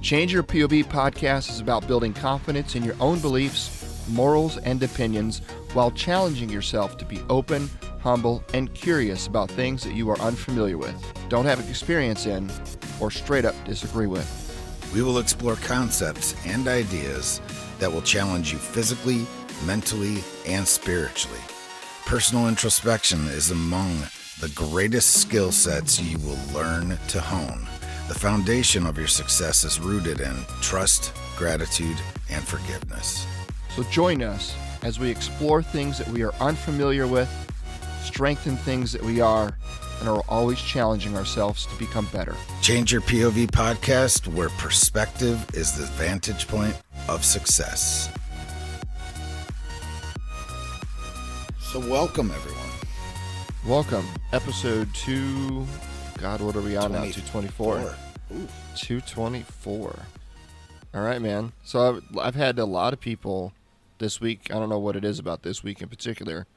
Change Your POV Podcast is about building confidence in your own beliefs, morals, and opinions while challenging yourself to be open, humble, and curious about things that you are unfamiliar with, don't have experience in, or straight up disagree with. We will explore concepts and ideas that will challenge you physically, mentally, and spiritually. Personal introspection is among the greatest skill sets you will learn to hone. The foundation of your success is rooted in trust, gratitude, and forgiveness. So join us as we explore things that we are unfamiliar with, strengthen things that we are, and are always challenging ourselves to become better. Change Your POV Podcast, where perspective is the vantage point of success. So welcome, everyone. Welcome. Episode 2... God, what are we on now? 224. 224. All right, man. So I've had a lot of people this week. I don't know what it is about this week in particular,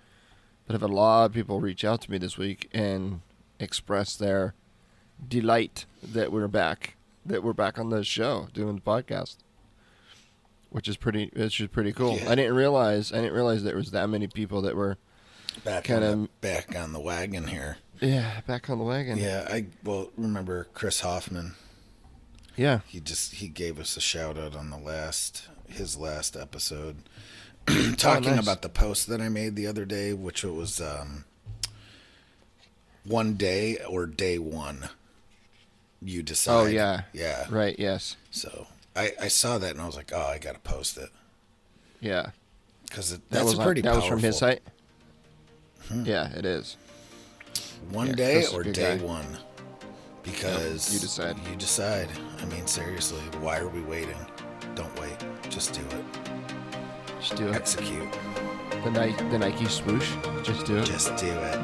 but I've had a lot of people reach out to me this week and express their delight that we're back on the show doing the podcast, which is pretty cool. Yeah. I didn't realize there was that many people that were back on the wagon here. Yeah, back on the wagon. Yeah, remember Chris Hoffman? Yeah. He gave us a shout out on his last episode. Talking nice. about the post that I made the other day, which was one day or day one. You decide. Oh yeah. Yeah. Right, yes. So I saw that and I was like, oh, I gotta post it. Yeah. Because That was from his site? Yeah, it is. One day Chris is a or good day guy. one? Because you decide. You decide. I mean, seriously, why are we waiting? Don't wait. Just do it. Just do it. Execute. The Nike swoosh. Just do it. Just do it.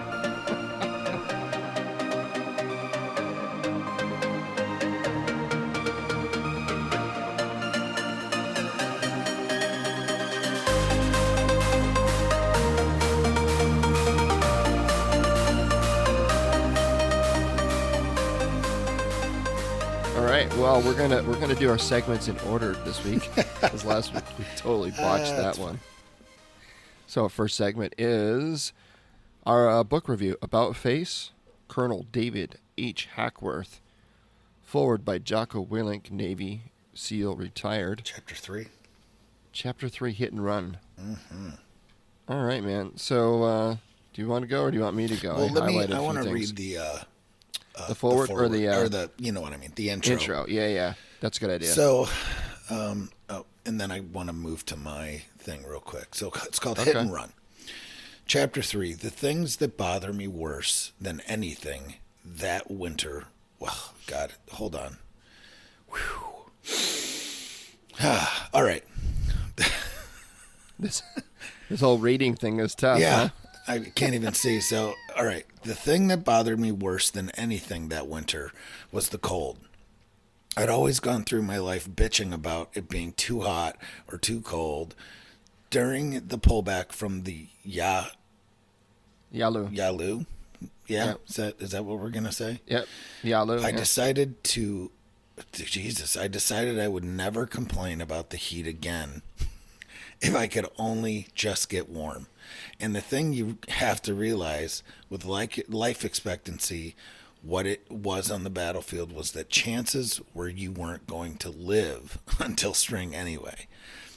Well, we're gonna do our segments in order this week, because last week we totally botched that one. So our first segment is our book review, About Face, Colonel David H. Hackworth, forward by Jocko Willink, Navy SEAL retired. Chapter 3, Hit and Run. Mm-hmm. All right, man. So do you want to go or do you want me to go? Well, I want to read the forward or the you know what I mean, the intro. Yeah, that's a good idea. So, and then I want to move to my thing real quick. So it's called Hit and Run. Chapter 3: The things that bother me worse than anything that winter. Well, God, hold on. Whew. All right. This whole reading thing is tough. Yeah. Huh? I can't even see. So, all right. The thing that bothered me worse than anything that winter was the cold. I'd always gone through my life bitching about it being too hot or too cold. During the pullback from the Yalu. Yeah? Yep. Is that what we're going to say? Yep. Yalu. I decided I would never complain about the heat again if I could only just get warm. And the thing you have to realize with life expectancy, what it was on the battlefield was that chances were you weren't going to live until spring anyway.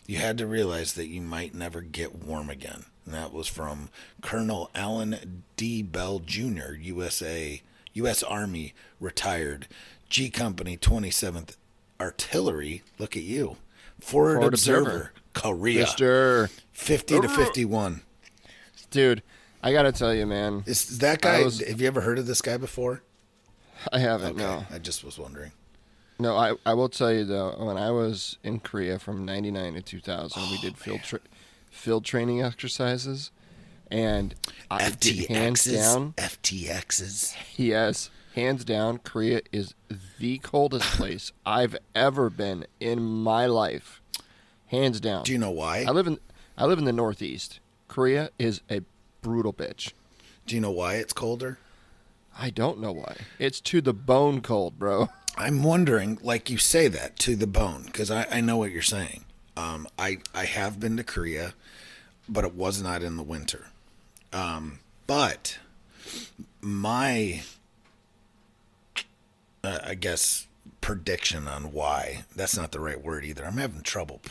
You had to realize that you might never get warm again. And that was from Colonel Allen D. Bell Jr., U.S. Army, retired, G Company 27th Artillery. Look at you. Forward Observer, Korea. Mr. 50 to 51. Dude, I got to tell you, man. Is that guy, have you ever heard of this guy before? I haven't, okay. no. I just was wondering. No, I will tell you, though, when I was in Korea from 99 to 2000, we did field training exercises, and I did hands down. FTXs. Yes, hands down, Korea is the coldest place I've ever been in my life. Hands down. Do you know why? I live in the Northeast. Korea is a brutal bitch. Do you know why it's colder? I don't know why. It's to the bone cold, bro. I'm wondering, like you say that to the bone, because I know what you're saying. I have been to Korea, but it was not in the winter. But my, I guess, prediction on why, that's not the right word either. I'm having trouble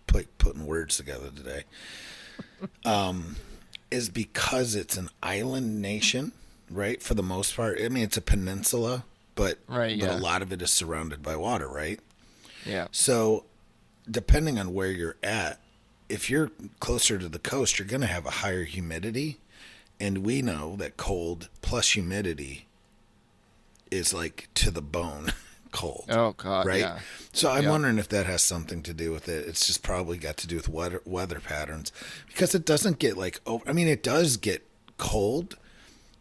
putting words together today. Is because it's an island nation, right? For the most part. I mean, it's a peninsula, but a lot of it is surrounded by water, right? Yeah. So depending on where you're at, if you're closer to the coast, you're going to have a higher humidity. And we know that cold plus humidity is like to the bone cold. Oh, God, right? yeah. So I'm wondering if that has something to do with it. It's just probably got to do with weather patterns, because it doesn't get like, I mean, it does get cold,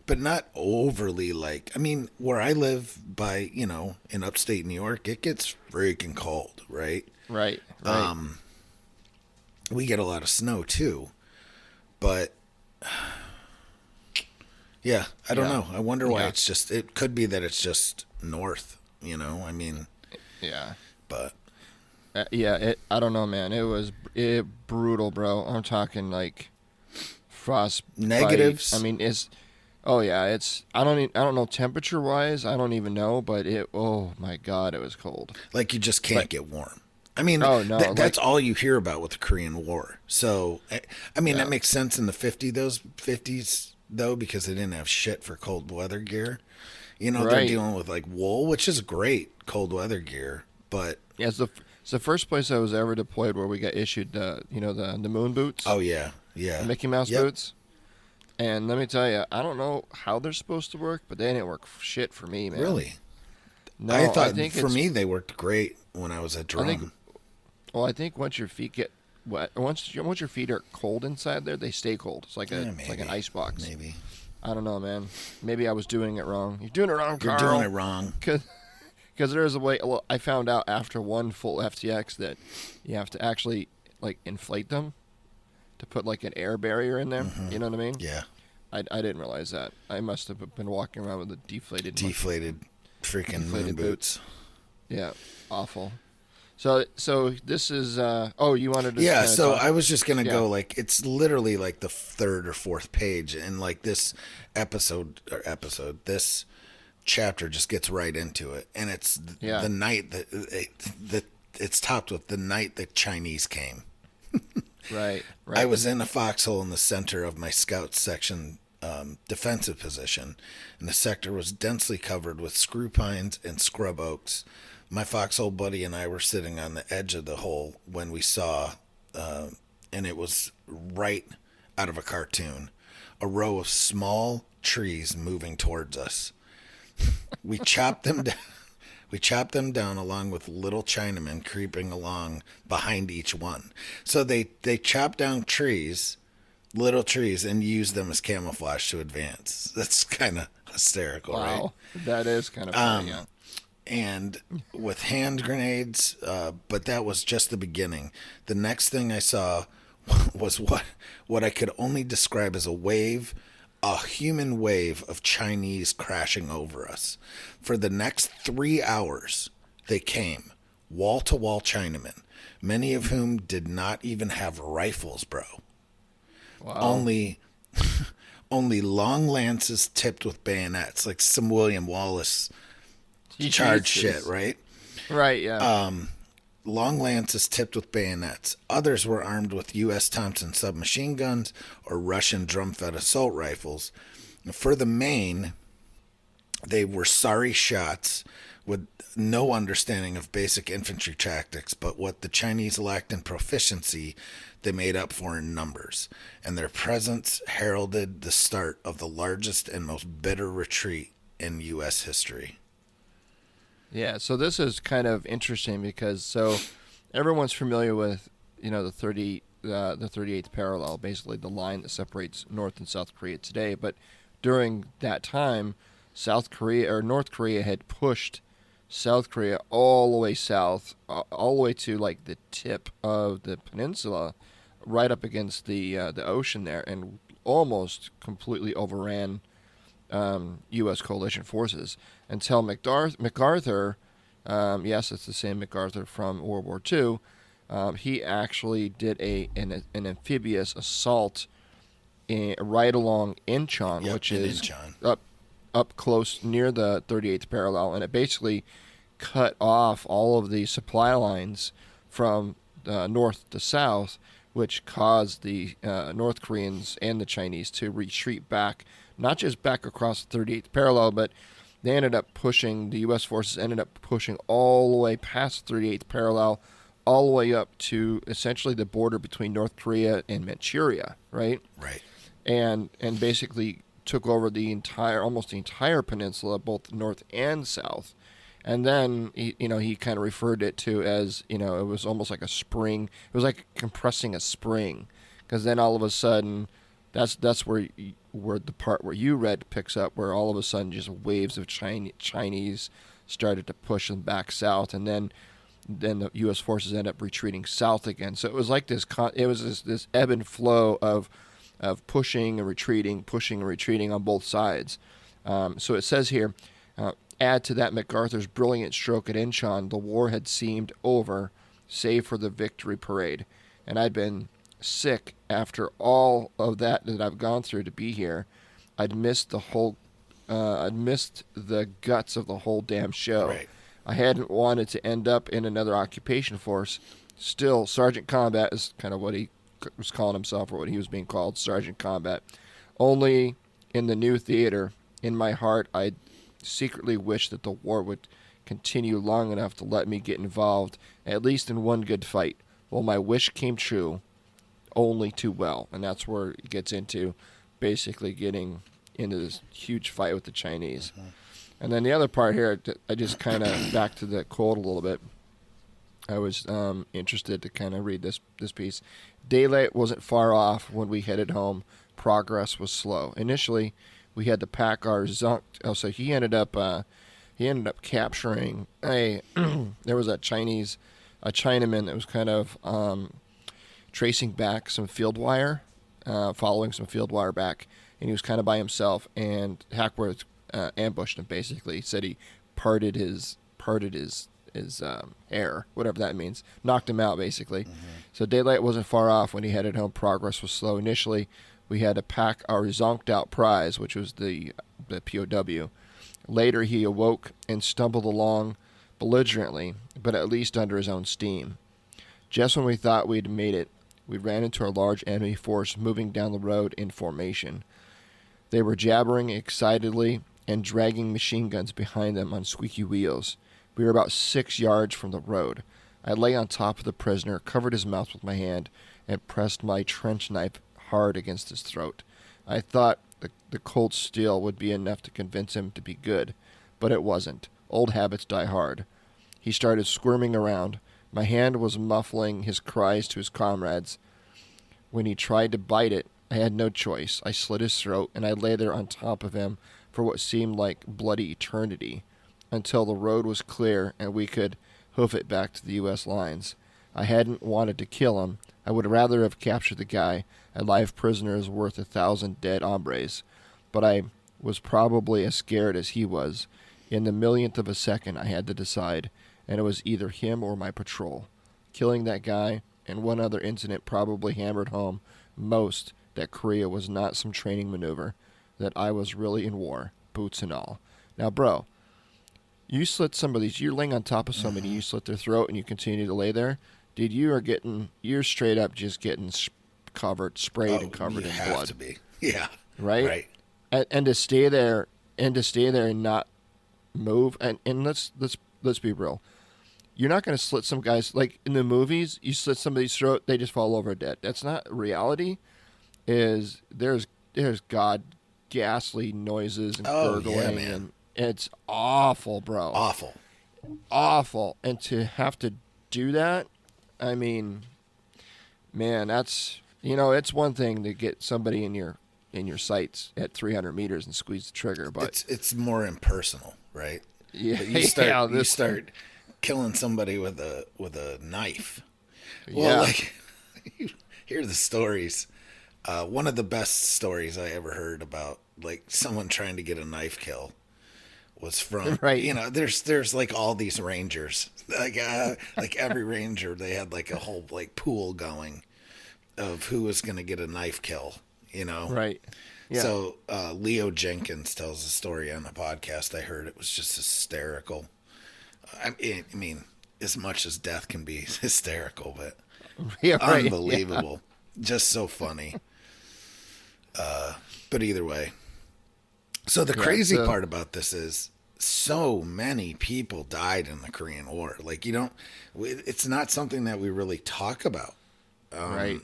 but not overly like, I mean, where I live by, in upstate New York, it gets freaking cold, right? Right. We get a lot of snow too, but yeah, I don't know. I wonder why it could be that it's just north, I mean, yeah. But I don't know, man. It was brutal, bro. I'm talking like frost negatives. I mean, it's I don't know temperature wise. I don't even know, but oh my God, it was cold. Like you just can't get warm. I mean, that's all you hear about with the Korean War. So, I mean, that makes sense in the 50s though, because they didn't have shit for cold weather gear. They're dealing with like wool, which is great cold weather gear, but yeah, it's the first place I was ever deployed where we got issued the moon boots. Oh yeah, the Mickey Mouse boots. And let me tell you, I don't know how they're supposed to work, but they didn't work shit for me, man. Really? No, I think for me they worked great when I was at drum. I think once your feet get wet, once your feet are cold inside there, they stay cold. It's like it's like an ice box. Maybe. I don't know, man. Maybe I was doing it wrong. You're doing it wrong, Carl. You're doing it wrong. Because there's a way. Well, I found out after one full FTX that you have to actually like inflate them to put like an air barrier in there. Mm-hmm. You know what I mean? Yeah. I didn't realize that. I must have been walking around with a deflated freaking moon boots. Yeah, awful. So this is you wanted to so I was just gonna go like it's literally like the third or fourth page, and like this this chapter just gets right into it, and it's the night that it's topped with the night the Chinese came. Right. I was in a foxhole in the center of my scout section defensive position, and the sector was densely covered with screw pines and scrub oaks. My foxhole buddy and I were sitting on the edge of the hole when we saw, and it was right out of a cartoon, a row of small trees moving towards us. We chopped them down. We chopped them down along with little Chinamen creeping along behind each one. So they chopped down little trees, and used them as camouflage to advance. That's kind of hysterical, right? Wow, that is kind of funny, yeah. And with hand grenades, but that was just the beginning. The next thing I saw was what I could only describe as a human wave of Chinese crashing over us. For the next 3 hours, they came, wall-to-wall Chinamen, many of whom did not even have rifles, bro. Wow. Only long lances tipped with bayonets, like some William Wallace charge shit, right? Right, yeah. Long lances tipped with bayonets. Others were armed with U.S. Thompson submachine guns or Russian drum-fed assault rifles. For the main, they were sorry shots with no understanding of basic infantry tactics, but what the Chinese lacked in proficiency, they made up for in numbers. And their presence heralded the start of the largest and most bitter retreat in U.S. history. Yeah, so this is kind of interesting because everyone's familiar with the 38th parallel, basically the line that separates North and South Korea today. But during that time, North Korea had pushed South Korea all the way south, all the way to like the tip of the peninsula, right up against the ocean there, and almost completely overran U.S. coalition forces until MacArthur Yes, it's the same MacArthur from World War II. He actually did an amphibious assault right along Incheon, which is Incheon. up close near the 38th parallel, and it basically cut off all of the supply lines from north to south, which caused the North Koreans and the Chinese to retreat back, not just back across the 38th parallel, but they ended up pushing, the U.S. forces ended up pushing all the way past the 38th parallel, all the way up to essentially the border between North Korea and Manchuria, right? Right. And basically took over almost the entire peninsula, both north and south. And then he kind of referred it to as, it was almost like a spring. It was like compressing a spring, because then all of a sudden, that's where the part where you read picks up, where all of a sudden just waves of Chinese started to push them back south, and then the U.S. forces end up retreating south again. So it was like this ebb and flow of pushing and retreating on both sides. So it says here, add to that MacArthur's brilliant stroke at Incheon, the war had seemed over, save for the victory parade. And I'd been sick after all of that I've gone through to be here. I'd missed the guts of the whole damn show. Right. I hadn't wanted to end up in another occupation force. Still, Sergeant Combat is kind of what he was calling himself, or what he was being called, Sergeant Combat. Only in the new theater, in my heart, I secretly wished that the war would continue long enough to let me get involved, at least in one good fight. Well, my wish came true, only too well. And that's where it gets into basically getting into this huge fight with the Chinese. Mm-hmm. And then the other part here, I just kind of back to the quote a little bit. I was interested to kind of read this piece. Daylight wasn't far off when we headed home. Progress was slow. Initially, we had to pack our zunk. Oh, so he ended up capturing there was a Chinaman that was kind of tracing back some field wire, following some field wire back, and he was kind of by himself. And Hackworth ambushed him. Basically, said he parted his hair, whatever that means, knocked him out basically. Mm-hmm. So daylight wasn't far off when he headed home. Progress was slow. Initially, we had to pack our zonked out prize, which was the POW. Later, he awoke and stumbled along belligerently, but at least under his own steam. Just when we thought we'd made it, we ran into a large enemy force moving down the road in formation. They were jabbering excitedly and dragging machine guns behind them on squeaky wheels. We were about 6 yards from the road. I lay on top of the prisoner, covered his mouth with my hand, and pressed my trench knife hard against his throat. I thought the cold steel would be enough to convince him to be good, but it wasn't. Old habits die hard. He started squirming around. My hand was muffling his cries to his comrades. When he tried to bite it, I had no choice. I slit his throat, and I lay there on top of him for what seemed like bloody eternity, until the road was clear and we could hoof it back to the U.S. lines. I hadn't wanted to kill him. I would rather have captured the guy. A live prisoner is worth 1,000 dead hombres. But I was probably as scared as he was. In the millionth of a second, I had to decide, and it was either him or my patrol. Killing that guy and one other incident probably hammered home most that Korea was not some training maneuver, that I was really in war, boots and all. Now, bro, you slit somebody's, you're laying on top of somebody, you slit their throat, and you continue to lay there. Dude, you're straight up just getting sprayed and covered in blood. To be. Yeah. Right? And to stay there and not move, and let's be real. You're not going to slit some guys, like in the movies, you slit somebody's throat, they just fall over dead. That's not reality. There's ghastly noises and gurgling, and it's awful, bro. Awful. And to have to do that, I mean, man, that's, it's one thing to get somebody in your sights at 300 meters and squeeze the trigger, but it's more impersonal, right? Yeah, but you start killing somebody with a knife. Well, like, you hear the stories. One of the best stories I ever heard about, like, someone trying to get a knife kill was from. Right. You know, there's like all these rangers, like every ranger, they had like a whole like pool going of who was going to get a knife kill. You know, Right. Yeah. So Leo Jenkins tells a story on a podcast I heard. It was just hysterical. I mean, as much as death can be hysterical, but yeah, right. unbelievable. Just so funny. But either way. So the crazy part about this is so many people died in the Korean War. Like, it's not something that we really talk about. Right.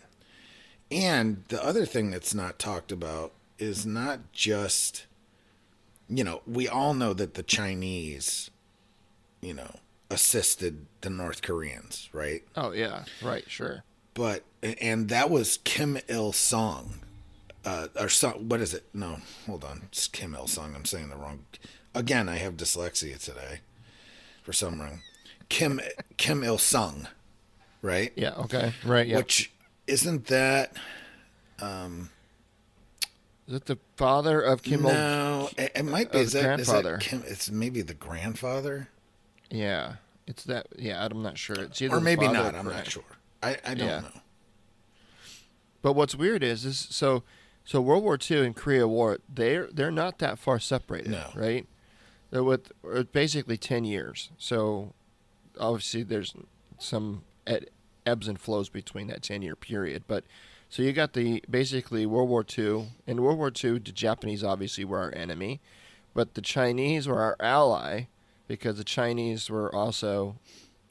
And the other thing that's not talked about is not just, we all know that the Chinese, assisted the North Koreans, right? Oh, yeah. Right. Sure. And that was Kim Il-sung. What is it? No, hold on. It's Kim Il-sung. I'm saying the wrong. Again, I have dyslexia today for some reason. Kim Il-sung, right? Yeah. Okay. Right. Yeah. Which isn't that? Is it the father of Kim? No, it might be. Is that grandfather? Kim? It's maybe the grandfather. Yeah, it's that. Yeah, I'm not sure. It's either or maybe the father not. I'm not sure. I don't know. But what's weird is so World War II and Korea War, they're not that far separated, No. right? They're basically 10 years. So obviously there's some ebbs and flows between that 10-year period. But so you got basically World War II. In World War II, the Japanese obviously were our enemy, but the Chinese were our ally because the Chinese were also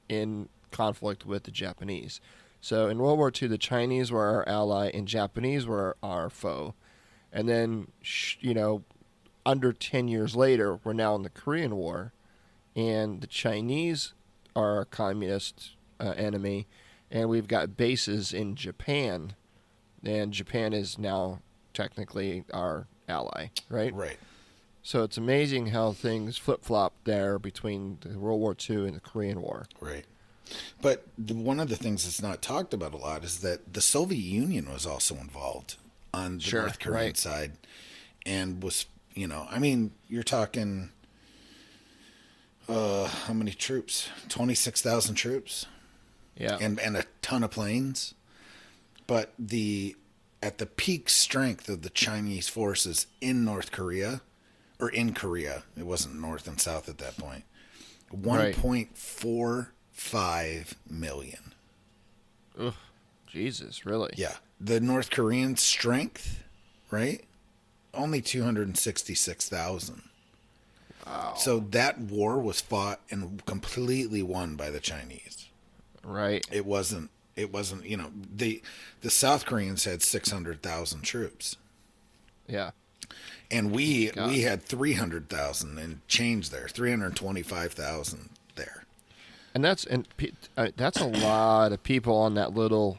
in conflict with the Japanese. So in World War II, the Chinese were our ally and Japanese were our foe. And then, under 10 years later, we're now in the Korean War, and the Chinese are our communist enemy, and we've got bases in Japan, and Japan is now technically our ally, right? Right. So it's amazing how things flip-flop there between the World War II and the Korean War. Right. But one of the things that's not talked about a lot is that the Soviet Union was also involved on the North Korean side, and was, you're talking, how many troops? 26,000 troops. Yeah. And a ton of planes. But at the peak strength of the Chinese forces in North Korea, or in Korea, it wasn't North and South at that point, 1.45 million. Ugh, Jesus, really? Yeah. The North Korean strength, right? Only 266,000. Wow. So that war was fought and completely won by the Chinese. Right. It wasn't, the South Koreans had 600,000 troops. Yeah. And we had 300,000 and change there, 325,000 there. And that's a lot of people on that little.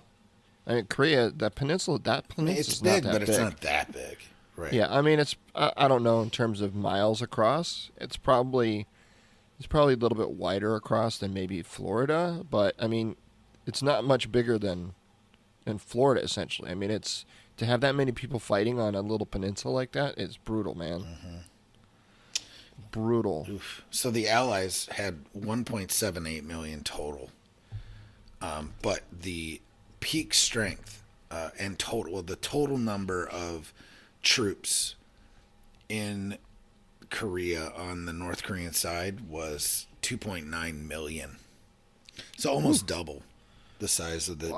I mean, Korea, that peninsula. It's big, but it's not that big, right? Yeah, I mean, it's. I don't know in terms of miles across. It's probably a little bit wider across than maybe Florida, but I mean, it's not much bigger than Florida essentially. I mean, it's to have that many people fighting on a little peninsula like that is brutal, man. Mm-hmm. Brutal. Oof. So the Allies had 1.78 million total, but the peak strength and the total number of troops in Korea on the North Korean side was 2.9 million. So almost double the size of the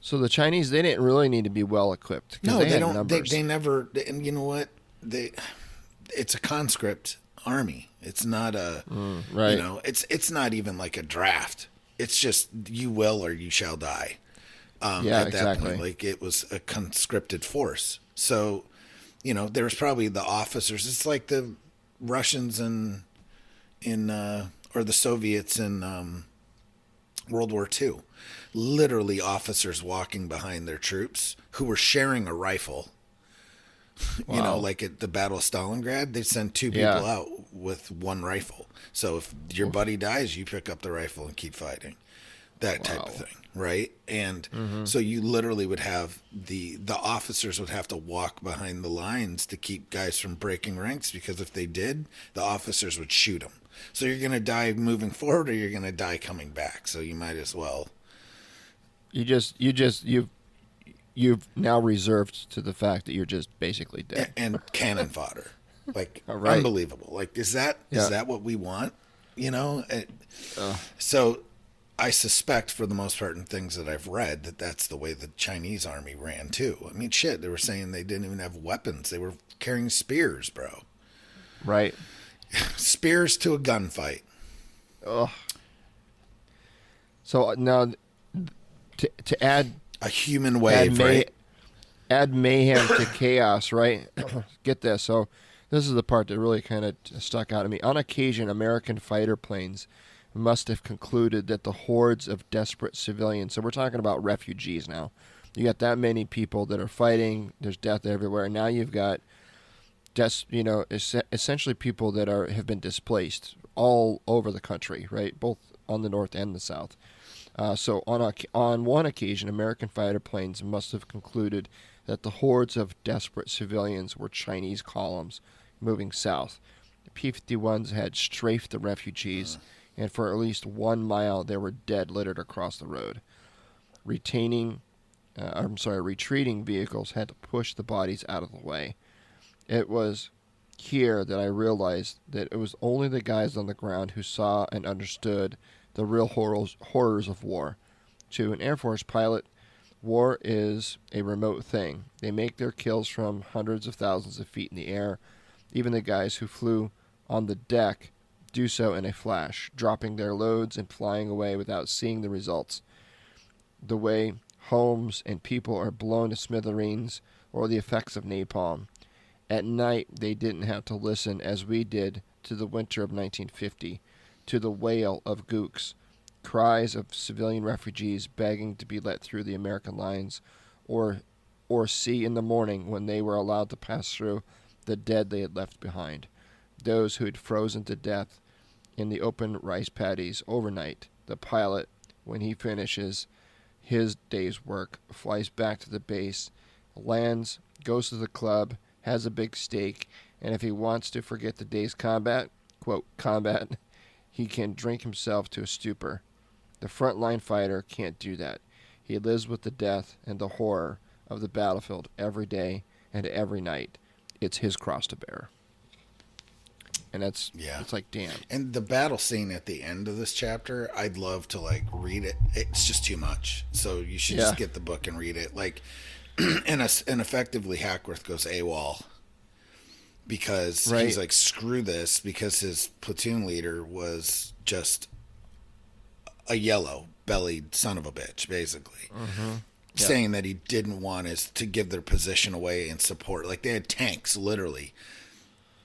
So the Chinese, they didn't really need to be well equipped. No, they don't. Numbers. They never. And you know what? It's a conscript army. It's not a. Right. It's not even like a draft. It's just you will or you shall die. Yeah, at that point, like it was a conscripted force. So, there was probably the officers. It's like the Russians or the Soviets in World War II. Literally officers walking behind their troops who were sharing a rifle. Wow. Like at the Battle of Stalingrad, they send two people out with one rifle. So if your buddy dies, you pick up the rifle and keep fighting. that type of thing, right? And so you literally would have the officers would have to walk behind the lines to keep guys from breaking ranks, because if they did, the officers would shoot them. So you're going to die moving forward, or you're going to die coming back. So you might as well. You've now reserved to the fact that you're just basically dead. And cannon fodder. Like, right. Unbelievable. Like, is that what we want? You know? So I suspect, for the most part, in things that I've read, that's the way the Chinese army ran too. I mean, shit, they were saying they didn't even have weapons. They were carrying spears, bro. Right. Spears to a gunfight. Ugh. So now, to add a human wave, right? Add mayhem to chaos, right? Get this. So this is the part that really kind of stuck out to me. On occasion, American fighter planes must have concluded that the hordes of desperate civilians, so we're talking about refugees now. You got that many people that are fighting. There's death everywhere. And now you've got essentially people that have been displaced all over the country, right? Both on the north and the south. So on one occasion, American fighter planes must have concluded that the hordes of desperate civilians were Chinese columns moving south. The P-51s had strafed the refugees, and for at least 1 mile they were dead littered across the road. Retreating vehicles had to push the bodies out of the way. It was here that I realized that it was only the guys on the ground who saw and understood the real horrors of war. To an Air Force pilot, war is a remote thing. They make their kills from hundreds of thousands of feet in the air. Even the guys who flew on the deck do so in a flash, dropping their loads and flying away without seeing the results. The way homes and people are blown to smithereens, or the effects of napalm. At night, they didn't have to listen, as we did, to the winter of 1950, to the wail of gooks, cries of civilian refugees begging to be let through the American lines, or see in the morning, when they were allowed to pass through, the dead they had left behind, those who had frozen to death in the open rice paddies overnight. The pilot, when he finishes his day's work, flies back to the base, lands, goes to the club, has a big steak, and if he wants to forget the day's combat, quote, combat, he can drink himself to a stupor. The frontline fighter can't do that. He lives with the death and the horror of the battlefield every day and every night. It's his cross to bear. And it's like, damn. And the battle scene at the end of this chapter, I'd love to read it. It's just too much. So you should just get the book and read it. And effectively Hackworth goes AWOL because he's like, screw this, because his platoon leader was just a yellow-bellied son of a bitch, basically. Saying that he didn't want to give their position away and support. Like, they had tanks, literally,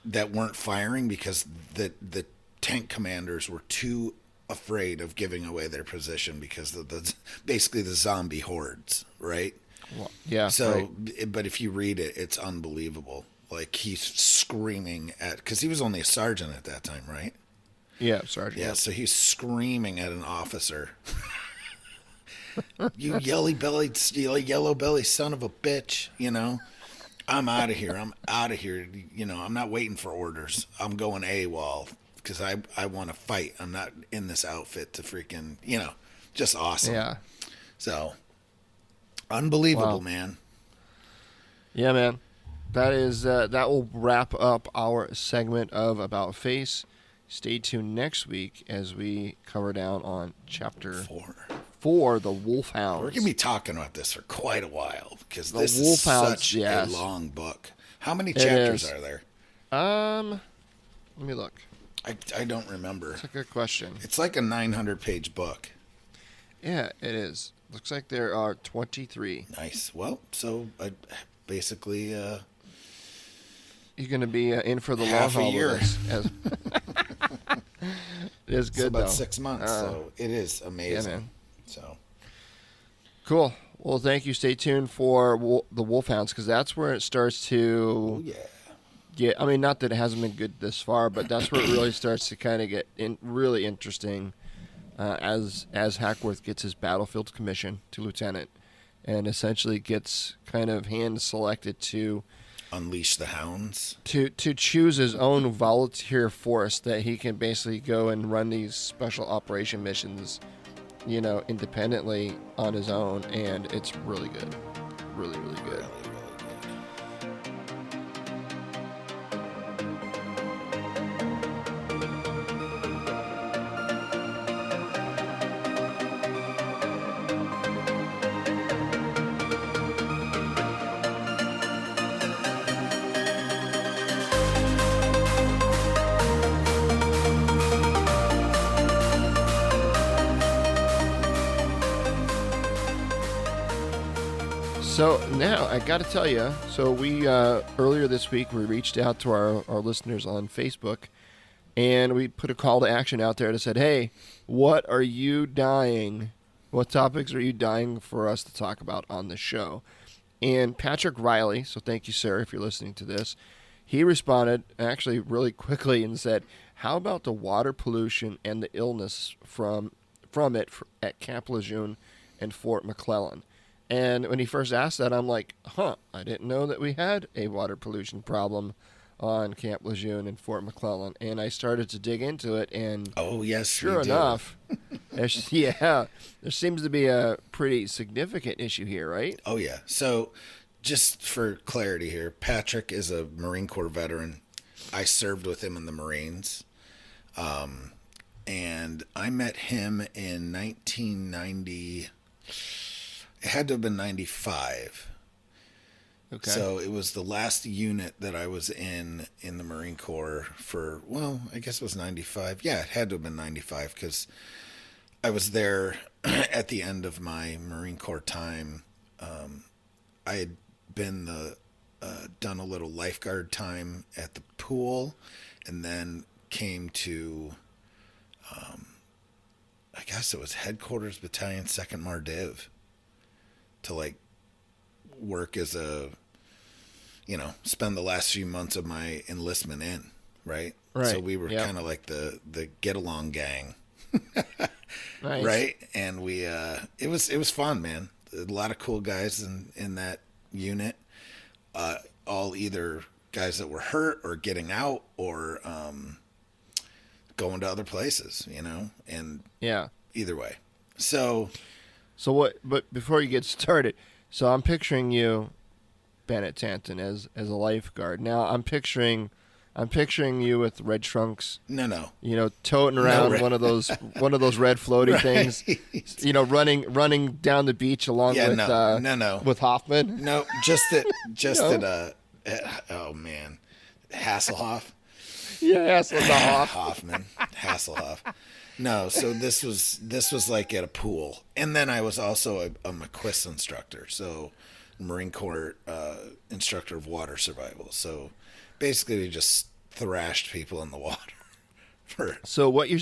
that weren't firing because the tank commanders were too afraid of giving away their position because of basically the zombie hordes, right? Well, yeah. So, but if you read it, it's unbelievable. Like, he's screaming because he was only a sergeant at that time, right? Yeah, sergeant. Yeah, so he's screaming at an officer. You yellow-bellied son of a bitch, I'm out of here. I'm not waiting for orders. I'm going AWOL because I want to fight. I'm not in this outfit to freaking, just awesome. Yeah. So, unbelievable, man. Yeah, man. That will wrap up our segment of About Face. Stay tuned next week as we cover down on chapter 4, the Wolfhounds. We're going to be talking about this for quite a while because this is such a long book. How many chapters are there? Let me look. I don't remember. That's a good question. It's like a 900-page book. Yeah, it is. Looks like there are 23. Nice. Well, so basically... you're going to be in for the half long haul a year. With us. It is good, it's about though. 6 months, so it is amazing. Yeah, man. So cool. Well, thank you. Stay tuned for the Wolfhounds, because that's where it starts to... Oh, yeah. Yeah, I mean, not that it hasn't been good this far, but that's where it really starts to kind of get really interesting as Hackworth gets his battlefield commission to lieutenant, and essentially gets kind of hand selected to unleash the hounds, to choose his own volunteer force that he can basically go and run these special operation missions, independently on his own, and it's really good, really really good. Really, really good. So now I got to tell you. So we earlier this week we reached out to our listeners on Facebook, and we put a call to action out there that said, "Hey, what are you dying? What topics are you dying for us to talk about on the show?" And Patrick Riley, so thank you, sir, if you're listening to this, he responded actually really quickly and said, "How about the water pollution and the illness from it at Camp Lejeune and Fort McClellan?" And when he first asked that, I'm like, I didn't know that we had a water pollution problem on Camp Lejeune and Fort McClellan. And I started to dig into it, and oh yes, sure enough, there seems to be a pretty significant issue here, right? Oh yeah. So just for clarity here, Patrick is a Marine Corps veteran. I served with him in the Marines. And I met him in 1990. It had to have been 95. Okay. So it was the last unit that I was in the Marine Corps for, well, I guess it was 95. Yeah, it had to have been 95 because I was there at the end of my Marine Corps time. I had been done a little lifeguard time at the pool, and then came to, I guess it was Headquarters Battalion 2nd Mardiv, to work as spend the last few months of my enlistment in, right? So we were kind of like the get along gang. Nice. Right? And we it was fun, man. A lot of cool guys in that unit. All either guys that were hurt or getting out or going to other places, and either way. So what? But before you get started, so I'm picturing you, Bennett Tanton, as a lifeguard. Now I'm picturing you with red trunks. No. Toting around one of those red floaty things. Running down the beach along with with Hoffman. No, just at oh man, Hasselhoff. Yeah, Hasselhoff. Hoffman, Hasselhoff. No, so this was like at a pool, and then I was also a McQuist instructor, so Marine Corps instructor of water survival. So basically, we just thrashed people in the water. So what you're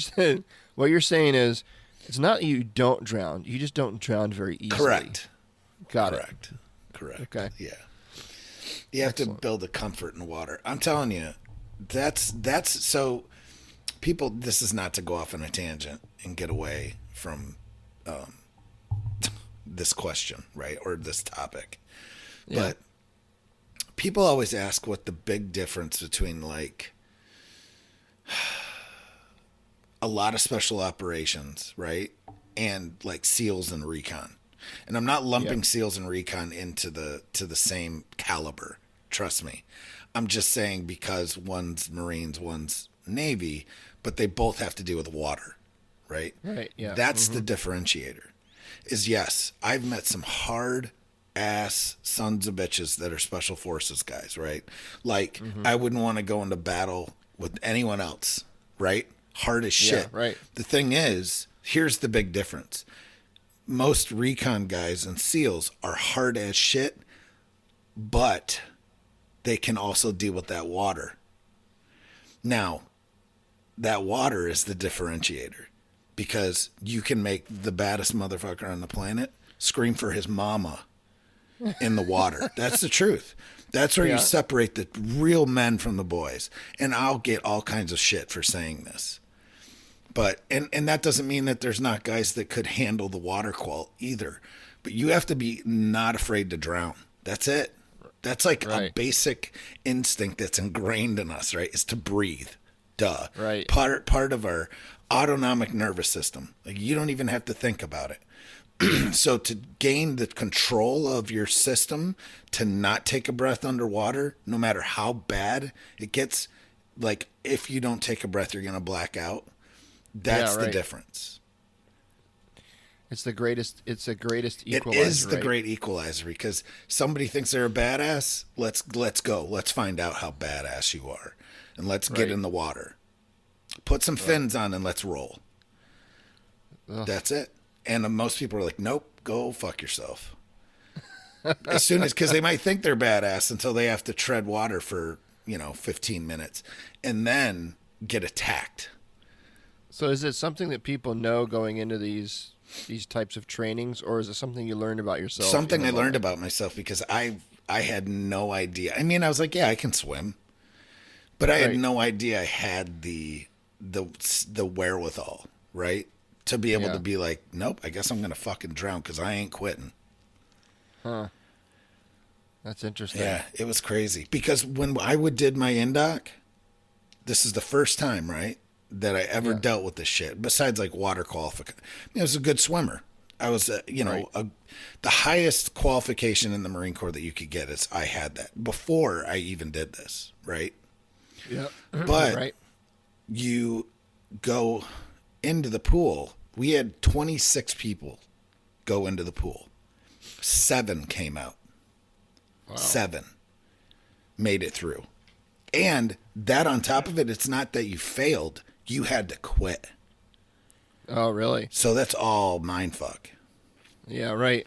saying is, it's not that you don't drown, you just don't drown very easily. Correct. Got it. Correct. Okay. Yeah. You have to build a comfort in water. I'm telling you, that's so. People, this is not to go off on a tangent and get away from this question, right, or this topic. Yeah. But people always ask what the big difference between a lot of special operations, right, and SEALs and recon. And I'm not lumping SEALs and recon into the same caliber. Trust me. I'm just saying because one's Marines, one's Navy, but they both have to do with water, right? Right, yeah. That's the differentiator. Is yes, I've met some hard ass sons of bitches that are special forces guys, right? I wouldn't want to go into battle with anyone else, right? Hard as shit. Yeah, right. The thing is, here's the big difference. Most recon guys and SEALs are hard as shit, but they can also deal with that water. Now, that water is the differentiator, because you can make the baddest motherfucker on the planet scream for his mama in the water. That's the truth. That's where you separate the real men from the boys. And I'll get all kinds of shit for saying this. But and that doesn't mean that there's not guys that could handle the water qual either. But you have to be not afraid to drown. That's it. That's like a basic instinct that's ingrained in us, right? Is to breathe. Duh. Right. Part of our autonomic nervous system. Like you don't even have to think about it. So to gain the control of your system to not take a breath underwater, no matter how bad it gets, like if you don't take a breath, you're going to black out. That's the difference. It's the greatest equalizer. It is the great equalizer because somebody thinks they're a badass. Let's go. Let's find out how badass you are. And let's get in the water. Put some fins on and let's roll. Ugh. That's it. And most people are like, nope, go fuck yourself. As soon as, because they might think they're badass until they have to tread water for, 15 minutes and then get attacked. So is it something that people know going into these types of trainings, or is it something you learned about yourself? Something I learned about myself because I had no idea. I mean, I was like, yeah, I can swim. But I had no idea I had the wherewithal, right? To be able to be like, nope, I guess I'm going to fucking drown because I ain't quitting. Huh. That's interesting. Yeah, it was crazy. Because when I did my indoc, this is the first time, right, that I ever dealt with this shit. Besides like water qualification. I was a good swimmer. I was, the highest qualification in the Marine Corps that you could get is I had that before I even did this, right? Yeah. But you go into the pool. We had 26 people go into the pool. 7 came out. Wow. 7 made it through. And that on top of it, it's not that you failed. You had to quit. Oh, really? So that's all mindfuck. Yeah, right.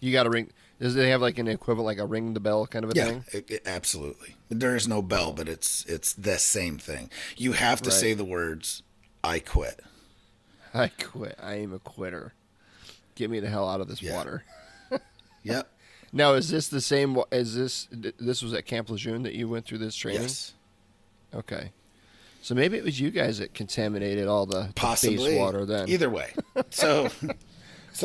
You got to ring. Does they have like an equivalent, like a ring the bell kind of a thing? Yeah, absolutely. There is no bell, but it's the same thing. You have to say the words, I quit. I quit. I am a quitter. Get me the hell out of this water. Yep. Now, is this the same as this was at Camp Lejeune that you went through this training? Yes. Okay. So maybe it was you guys that contaminated all the base water then. Either way. So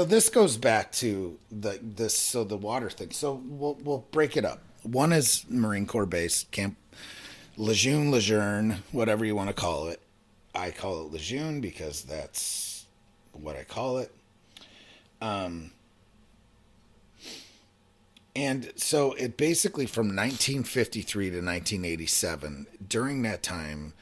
this goes back to the water thing. So we'll break it up. One is Marine Corps base, Camp Lejeune, whatever you want to call it. I call it Lejeune because that's what I call it. And so it basically from 1953 to 1987, during that time,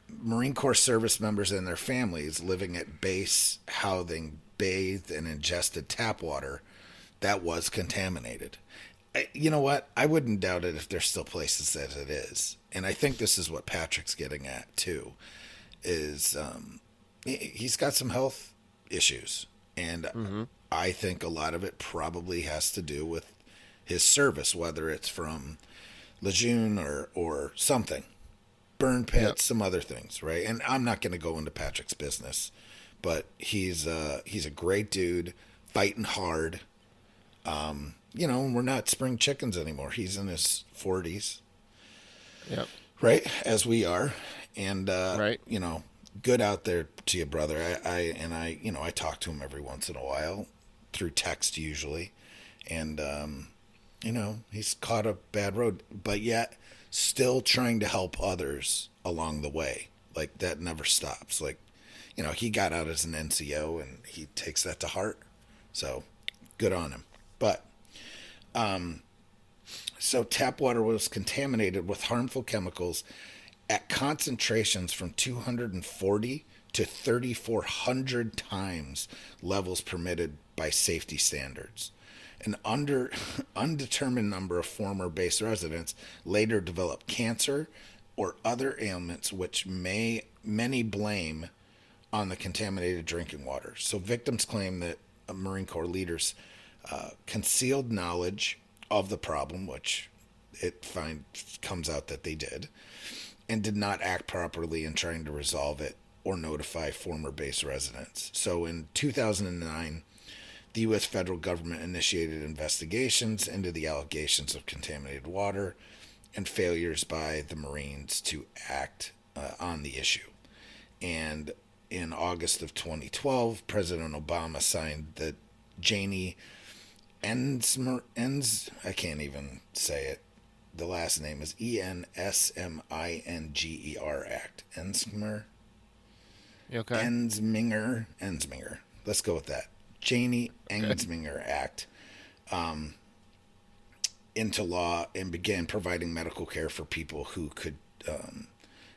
Marine Corps service members and their families living at base housing bathed and ingested tap water that was contaminated. You know what? I wouldn't doubt it if there's still places that it is. And I think this is what Patrick's getting at, too, is he's got some health issues. And I think a lot of it probably has to do with his service, whether it's from Lejeune or something. Burn pits, some other things, right? And I'm not going to go into Patrick's business, but he's a great dude, fighting hard. We're not spring chickens anymore. He's in his 40s. Yep. Right? As we are. And, right. Good out there to you, brother. I talk to him every once in a while through text usually. And, he's caught a bad road, but yet still trying to help others along the way. Like that never stops. Like, he got out as an NCO and he takes that to heart. So good on him. But, so tap water was contaminated with harmful chemicals at concentrations from 240 to 3,400 times levels permitted by safety standards. An undetermined number of former base residents later developed cancer or other ailments which many blame on the contaminated drinking water. So victims claim that Marine Corps leaders concealed knowledge of the problem, which comes out that they did, and did not act properly in trying to resolve it or notify former base residents. So in 2009, the U.S. federal government initiated investigations into the allegations of contaminated water and failures by the Marines to act on the issue. And in August of 2012, President Obama signed the Janie I can't even say it. The last name is Ensminger Act. Ensminger? Okay. Ensminger. Let's go with that. Janie Ensminger Act into law and began providing medical care for people who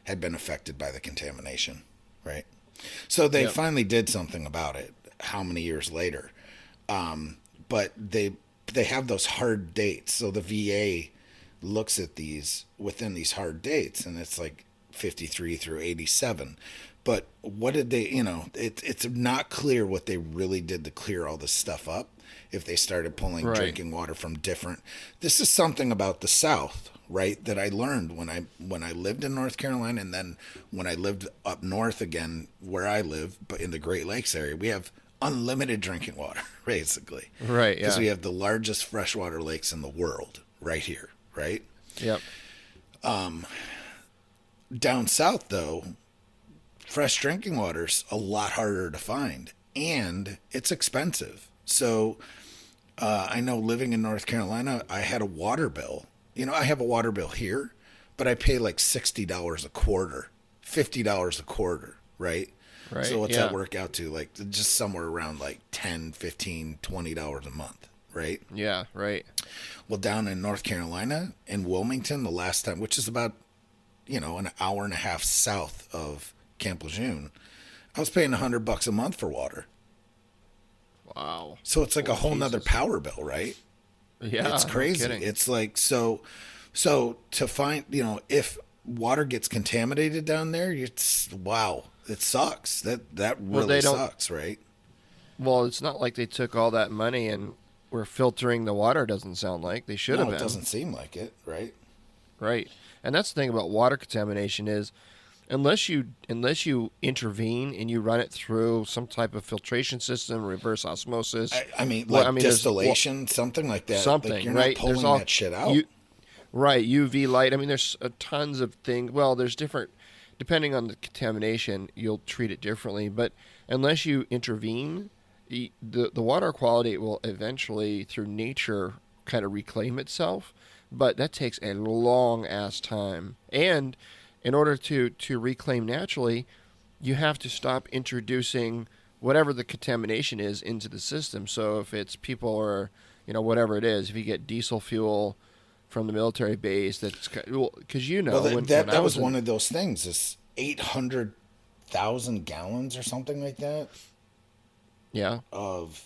had been affected by the contamination, right? So they finally did something about it. How many years later? But they have those hard dates. So the VA looks at these within these hard dates, and it's like 53 through 87. But what did they, it's not clear what they really did to clear all this stuff up. If they started pulling drinking water from different, this is something about the South, right? That I learned when I lived in North Carolina, and then when I lived up north again, where I live, but in the Great Lakes area, we have unlimited drinking water, basically. Right. Because we have the largest freshwater lakes in the world right here, right? Yep. Down south, though, fresh drinking water's a lot harder to find, and it's expensive. So I know living in North Carolina, I had a water bill. I have a water bill here, but I pay like $60 a quarter, $50 a quarter, right? Right. So what's that work out to? Like just somewhere around like $10, $15, $20 a month, right? Yeah, right. Well, down in North Carolina, in Wilmington, the last time, which is about, an hour and a half south of Camp Lejeune, I was paying $100 a month for water. Wow. So it's like a whole nother power bill, right? Yeah. It's crazy. No kidding. It's like, so to find, if water gets contaminated down there, it's, wow, it sucks. That really sucks, right? Well, it's not like they took all that money and were filtering the water, doesn't sound like. They should have been. It doesn't seem like it, right? Right. And that's the thing about water contamination is unless you intervene and you run it through some type of filtration system, reverse osmosis. Distillation, something like that. Something, like you're right? not pulling that shit out. Right, UV light. I mean, there's tons of things. Well, there's different, depending on the contamination, you'll treat it differently. But unless you intervene, the water quality will eventually, through nature, kind of reclaim itself. But that takes a long ass time. And in order to reclaim naturally, you have to stop introducing whatever the contamination is into the system. So if it's people or, whatever it is, if you get diesel fuel from the military base, that's because that was one of those things. Is 800,000 gallons or something like that. Yeah. Of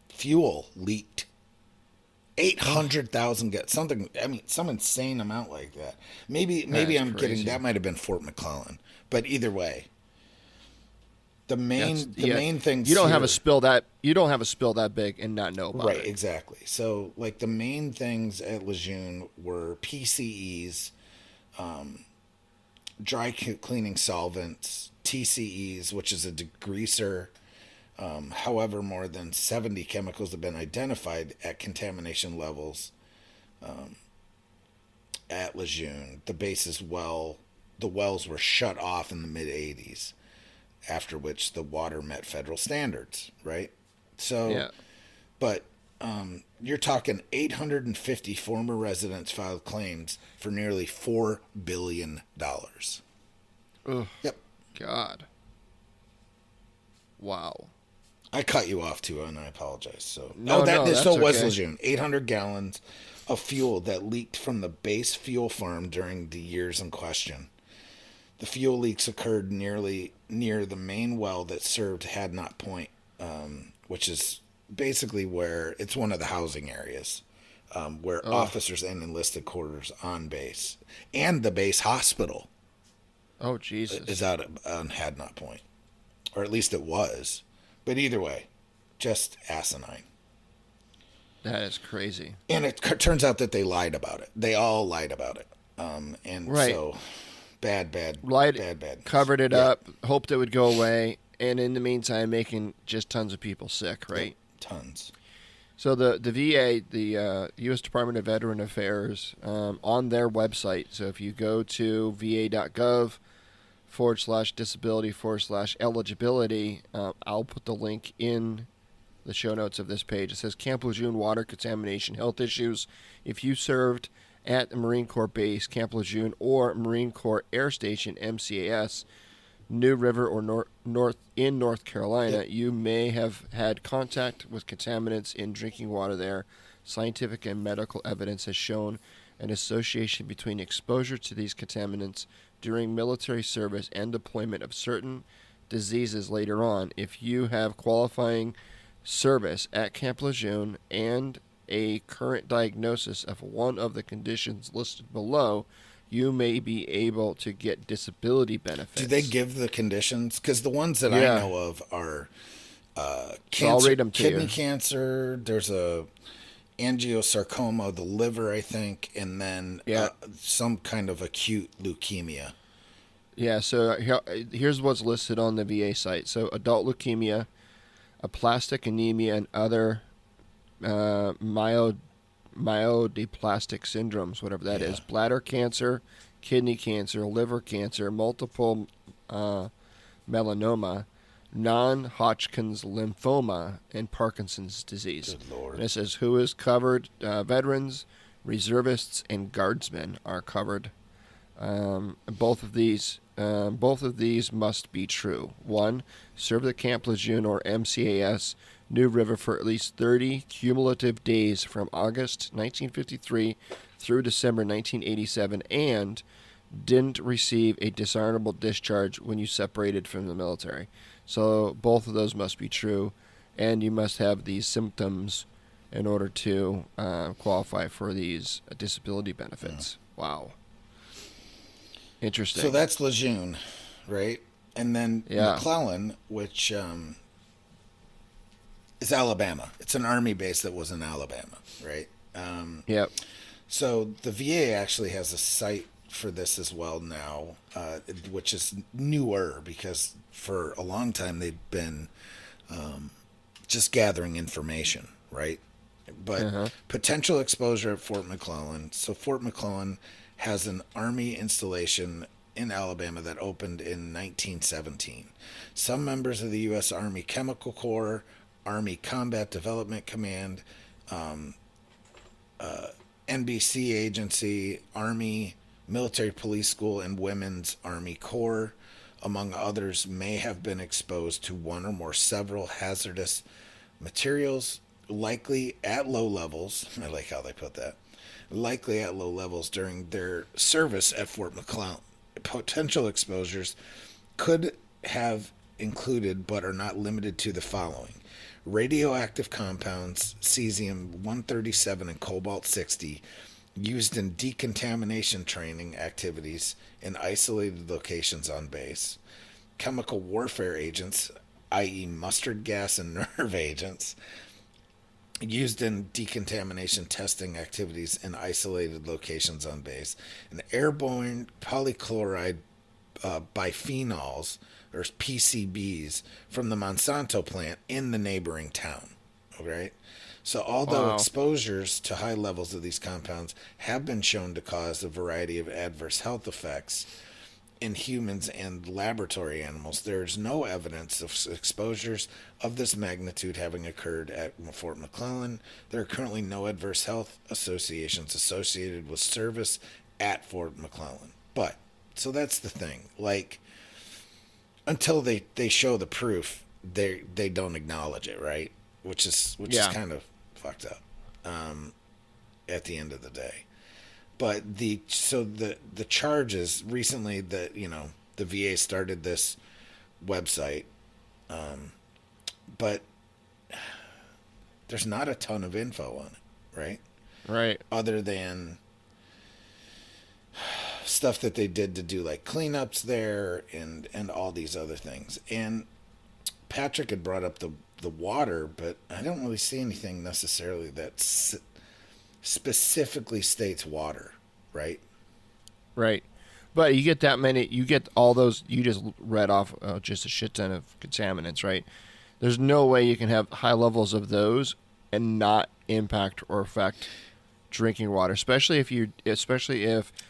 fuel leaked. 800,000 something. I mean, some insane amount like that. Maybe I'm crazy. kidding. That might have been Fort McClellan. But either way, the main thing you don't have a spill that big and not know about it. Right, exactly. So like the main things at Lejeune were PCEs, dry cleaning solvents, TCEs, which is a degreaser. However, more than 70 chemicals have been identified at contamination levels at Lejeune. The wells were shut off in the mid-'80s, after which the water met federal standards, right? So, but you're talking 850 former residents filed claims for nearly $4 billion. Ugh. Yep. God. Wow. I cut you off too, and I apologize. So that's was okay. Lejeune. 800 gallons of fuel that leaked from the base fuel farm during the years in question. The fuel leaks occurred near the main well that served Hadnot Point, which is basically where it's one of the housing areas where officers and enlisted quarters on base, and the base hospital. Oh, Jesus. Is out on Hadnot Point, or at least it was. But either way, just asinine. That is crazy. And it turns out that they lied about it. They all lied about it. So bad. Covered it up, hoped it would go away, and in the meantime, making just tons of people sick, right? Yep, tons. So the VA, the U.S. Department of Veteran Affairs, on their website, so if you go to va.gov /disability/eligibility. I'll put the link in the show notes of this page. It says Camp Lejeune water contamination health issues. If you served at the Marine Corps base, Camp Lejeune, or Marine Corps Air Station, MCAS, New River, or North Carolina, you may have had contact with contaminants in drinking water there. Scientific and medical evidence has shown an association between exposure to these contaminants during military service and deployment of certain diseases later on. If you have qualifying service at Camp Lejeune and a current diagnosis of one of the conditions listed below, you may be able to get disability benefits. Do they give the conditions? Because the ones that I know of are cancer, I'll read them to kidney you. cancer, there's a angiosarcoma of the liver, I think, and then some kind of acute leukemia. Yeah, so here's what's listed on the VA site. So adult leukemia, aplastic anemia, and other myelodysplastic syndromes, whatever that is, bladder cancer, kidney cancer, liver cancer, multiple melanoma, non-Hodgkin's lymphoma, and Parkinson's disease. Good Lord. And it says who is covered. Veterans, reservists, and guardsmen are covered. Both of these must be true. 1. Serve the Camp Lejeune or MCAS New River for at least 30 cumulative days from August 1953 through December 1987, and didn't receive a dishonorable discharge when you separated from the military. So both of those must be true, and you must have these symptoms in order to qualify for these disability benefits. Wow. Interesting. So that's Lejeune, right? And then McClellan, which is Alabama. It's an Army base that was in Alabama, right? Yep. So the VA actually has a site for this as well now, which is newer because for a long time they've been just gathering information, right? But potential exposure at Fort McClellan. So Fort McClellan has an Army installation in Alabama that opened in 1917. Some members of the U.S. Army Chemical Corps, Army Combat Development Command, NBC Agency, Army Military Police School, and Women's Army Corps, among others, may have been exposed to one or more several hazardous materials, likely at low levels. I like how they put that. Likely at low levels during their service at Fort McClellan. Potential exposures could have included, but are not limited to, the following: radioactive compounds, cesium-137 and cobalt-60, used in decontamination training activities in isolated locations on base; chemical warfare agents, i.e. mustard gas and nerve agents, used in decontamination testing activities in isolated locations on base; and airborne polychloride biphenyls, or PCBs, from the Monsanto plant in the neighboring town. Okay? So although exposures to high levels of these compounds have been shown to cause a variety of adverse health effects in humans and laboratory animals, there is no evidence of exposures of this magnitude having occurred at Fort McClellan. There are currently no adverse health associations associated with service at Fort McClellan. But, so that's the thing. Like, until they show the proof, they don't acknowledge it, right? Which is kind of fucked up at the end of the day. But the charges recently that, the VA started this website, but there's not a ton of info on it, right? Right. Other than stuff that they did to do like cleanups there and all these other things. And Patrick had brought up the water, but I don't really see anything necessarily that specifically states water, right? Right. But you get all those, you just read off just a shit ton of contaminants, right? There's no way you can have high levels of those and not impact or affect drinking water, especially if your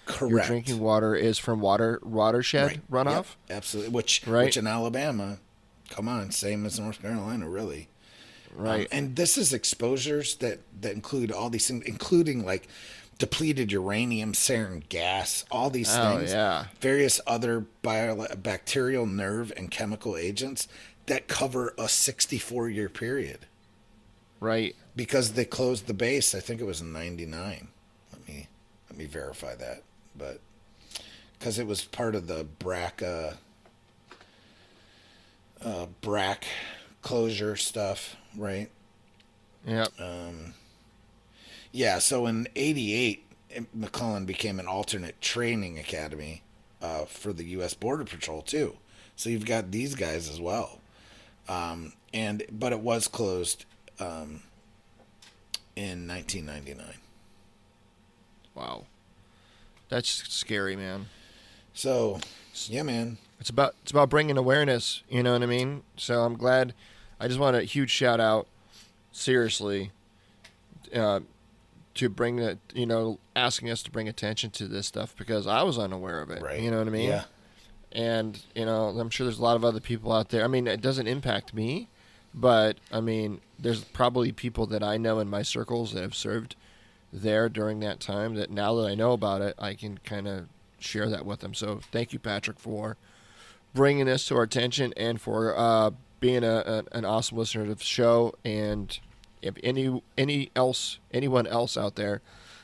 Correct. drinking water is from watershed runoff. Yep, absolutely. Which in Alabama, come on, same as North Carolina, really. Right. And this is exposures that include all these things, including like depleted uranium, sarin gas, all these things. Yeah. Various other bacterial, nerve, and chemical agents that cover a 64-year period. Right. Because they closed the base, I think it was in 99. Let me verify that. But because it was part of the BRAC closure stuff, right? Yep. Yeah, so in 88, McClellan became an alternate training academy for the U.S. Border Patrol, too. So you've got these guys as well. But it was closed in 1999. Wow. That's scary, man. So, yeah, man. It's about bringing awareness, you know what I mean? So I'm glad. I just want a huge shout out, seriously, to bring that, asking us to bring attention to this stuff because I was unaware of it. Right. You know what I mean? Yeah. And, I'm sure there's a lot of other people out there. I mean, it doesn't impact me, but, I mean, there's probably people that I know in my circles that have served there during that time that now that I know about it, I can kind of share that with them. So thank you, Patrick, for bringing this to our attention and for being an awesome listener to the show. And if anyone else out there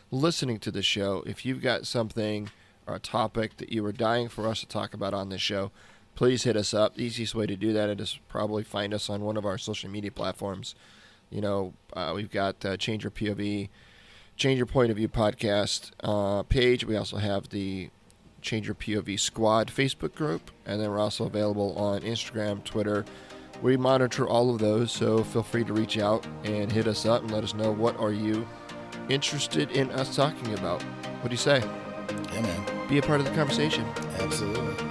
listening to the show, if you've got something or a topic that you were dying for us to talk about on this show, please hit us up. The easiest way to do that is probably find us on one of our social media platforms. We've got Change Your POV, Change Your Point of View podcast page. We also have the Change Your POV Squad Facebook group, and then we're also available on Instagram, Twitter. We monitor all of those, so feel free to reach out and hit us up and let us know what are you interested in us talking about. What do you say? Yeah, man. Be a part of the conversation. Absolutely.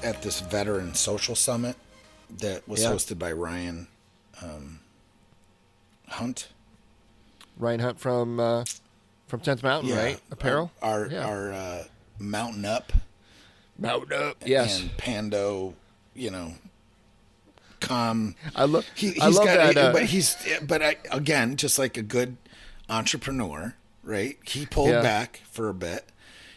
At this veteran social summit that was hosted by Ryan Hunt. Ryan Hunt from 10th Mountain, right? Apparel. Our Mountain Up. Mountain Up. Yes. And Pando, calm. I love that. But again, just like a good entrepreneur, right? He pulled back for a bit,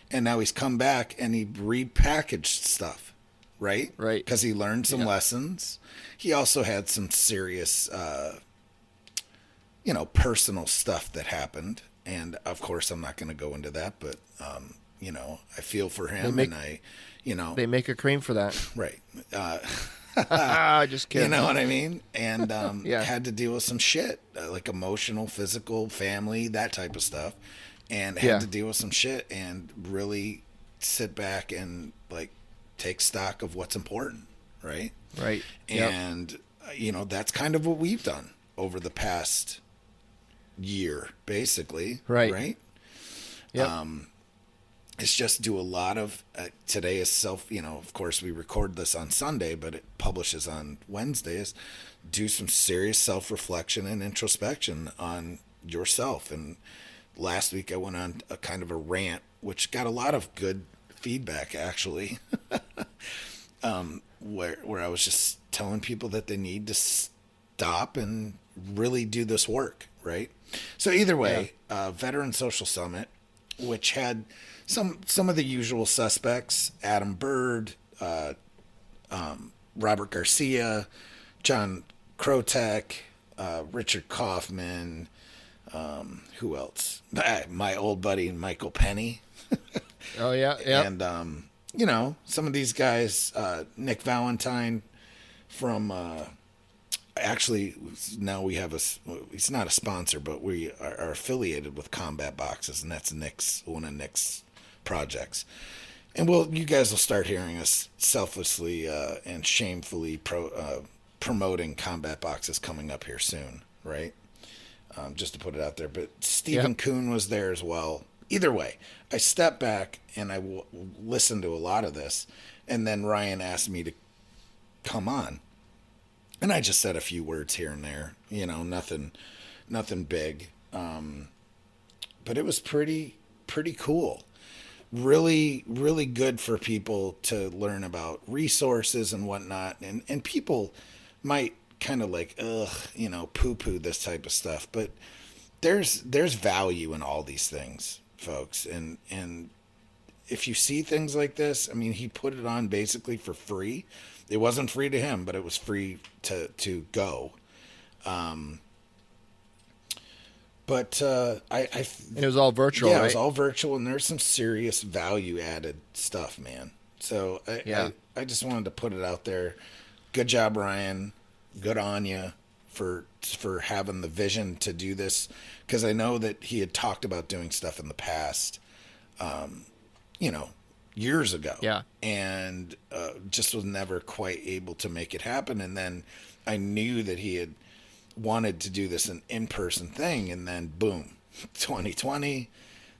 and now he's come back and he repackaged stuff. Right? Because he learned some lessons. He also had some serious, personal stuff that happened. And, of course, I'm not going to go into that. But, I feel for him. They make a cream for that. Right. Just kidding. You know what I mean? And had to deal with some shit, like emotional, physical, family, that type of stuff. And had to deal with some shit and really sit back and, take stock of what's important, right? Right. And, that's kind of what we've done over the past year, basically. Right? Yep. It's just do a lot of, today is of course we record this on Sunday, but it publishes on Wednesdays. Do some serious self-reflection and introspection on yourself. And last week I went on a kind of a rant, which got a lot of good feedback actually, where I was just telling people that they need to stop and really do this work, right? So either way, Veteran Social Summit, which had some of the usual suspects: Adam Bird, Robert Garcia, John Krotek, Richard Kaufman, who else? My old buddy Michael Penny. Oh, yeah. And, some of these guys, Nick Valentine from, actually, now we have it's not a sponsor, but we are affiliated with Combat Boxes, and that's one of Nick's projects. And you guys will start hearing us selflessly and shamefully promoting combat boxes coming up here soon, right? Just to put it out there. But Stephen Kuhn was there as well. Either way, I stepped back and I listened to a lot of this. And then Ryan asked me to come on. And I just said a few words here and there. Nothing big. But it was pretty cool. Really, really good for people to learn about resources and whatnot. And people might kind of like, poo-poo this type of stuff. But there's value in all these things, folks. And if you see things like this, I mean, he put it on basically for free. It wasn't free to him, but it was free to go. But and it was all virtual, yeah, right? It was all virtual, and there's some serious value-added stuff, man. So I just wanted to put it out there. Good job, Ryan. Good on you for having the vision to do this, because I know that he had talked about doing stuff in the past, years ago. Yeah. And just was never quite able to make it happen. And then I knew that he had wanted to do this an in-person thing, and then boom, 2020,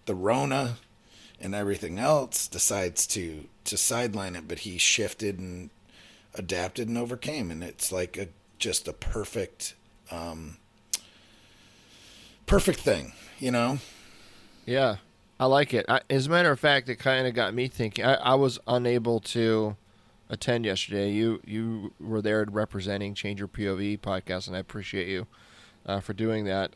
the Rona and everything else decides to sideline it, but he shifted and adapted and overcame, and it's like just a perfect thing, Yeah, I like it. As a matter of fact, it kind of got me thinking. I was unable to attend yesterday. You were there representing Change Your POV podcast, and I appreciate you for doing that.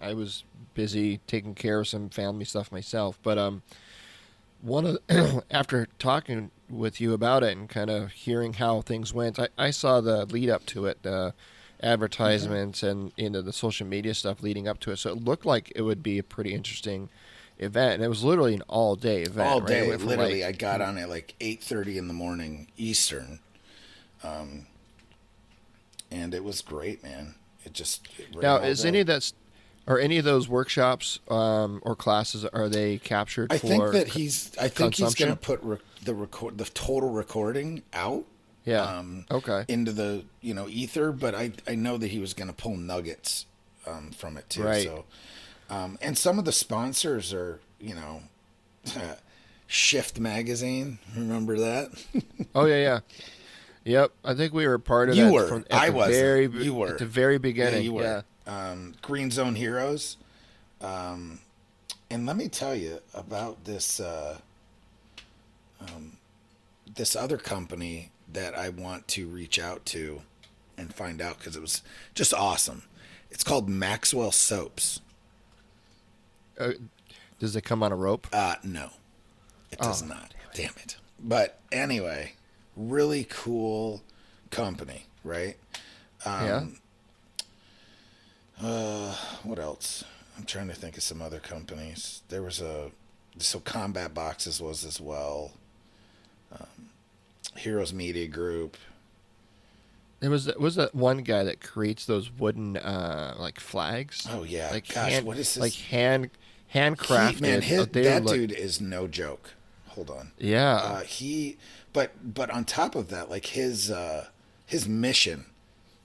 I was busy taking care of some family stuff myself, but after talking with you about it and kind of hearing how things went, I saw the lead up to it, the advertisements and the social media stuff leading up to it. So it looked like it would be a pretty interesting event, and it was literally an all-day event. All day, right? literally. I got on at like 8:30 in the morning Eastern, and it was great, man. It now is any of that, or any of those workshops or classes, are they captured? I for think that he's going to put the total recording out. Yeah. Okay. Into the ether, but I know that he was going to pull nuggets from it too. Right. So. And some of the sponsors are, Shift Magazine. Remember that? Oh, yeah. Yep. I think we were part of you that. Were. I was. You were. At the very beginning. Yeah, you were. Yeah. Green Zone Heroes. And let me tell you about this this other company that I want to reach out to and find out, because it was just awesome. It's called Maxwell Soaps. Does it come on a rope? No, it does not. Damn it. But anyway, really cool company, right? Yeah. What else? I'm trying to think of some other companies. There was so Combat Boxes was as well. Heroes Media Group. There was that one guy that creates those wooden like flags. Oh yeah. Like gosh, what is this? Like handcrafted. That dude is no joke. Hold on. Yeah. But on top of that, like his mission,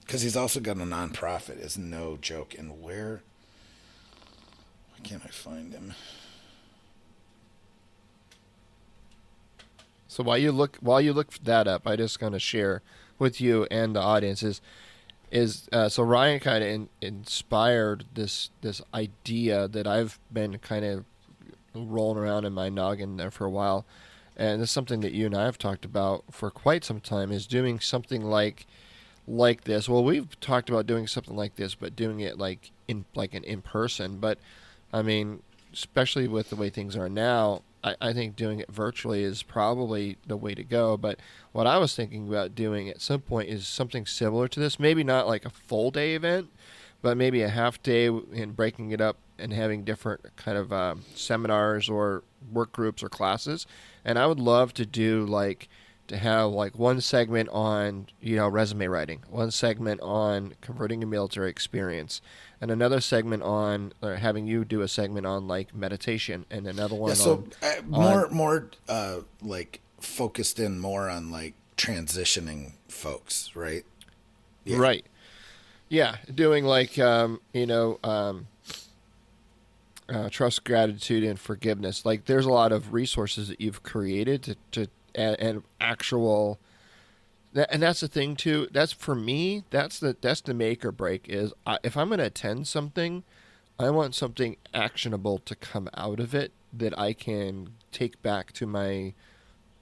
because he's also got a nonprofit, is no joke. And why can't I find him? So while you look that up, I just gonna share with you and the audience so Ryan kind of inspired this idea that I've been kind of rolling around in my noggin there for a while, and it's something that you and I have talked about for quite some time, is doing something like this. Well, we've talked about doing something like this, but doing it like in person. But I mean, especially with the way things are now, I think doing it virtually is probably the way to go. But what I was thinking about doing at some point is something similar to this. Maybe not like a full day event, but maybe a half day, and breaking it up and having different kind of seminars or work groups or classes. And I would love to do like to have like one segment on, resume writing, one segment on converting a military experience, and another segment on, or having you do a segment on like meditation, and another one more like focused in more on like transitioning folks, right? Yeah. Right. Yeah, doing like trust, gratitude, and forgiveness. Like, there's a lot of resources that you've created and actual. And that's the thing too. That's for me. That's the make or break. Is if I'm going to attend something, I want something actionable to come out of it that I can take back to my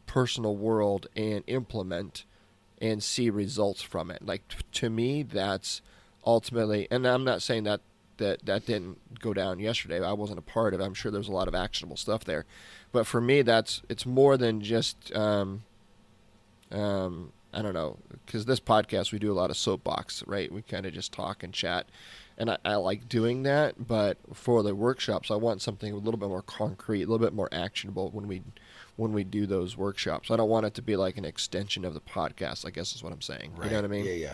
personal world and implement and see results from it. Like, to me, that's ultimately. And I'm not saying that didn't go down yesterday. I wasn't a part of it. I'm sure there's a lot of actionable stuff there, but for me, it's more than just. I don't know, because this podcast, we do a lot of soapbox, right? We kind of just talk and chat, and I like doing that. But for the workshops, I want something a little bit more concrete, a little bit more actionable when we do those workshops. I don't want it to be like an extension of the podcast, I guess is what I'm saying. Right. You know what I mean? Yeah.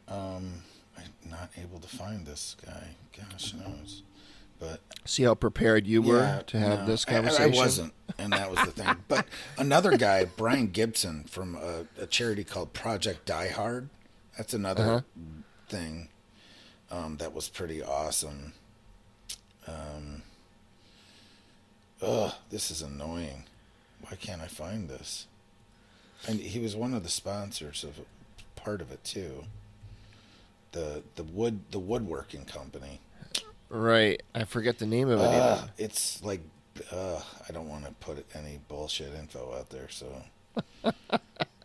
I'm not able to find this guy. Gosh knows. But see how prepared you were to have this conversation? I wasn't, and that was the thing. But another guy, Brian Gibson, from a charity called Project Die Hard. That's another thing that was pretty awesome. This is annoying. Why can't I find this? And he was one of the sponsors of part of it too. The woodworking company. Right. I forget the name of it even. It's like, I don't want to put any bullshit info out there, so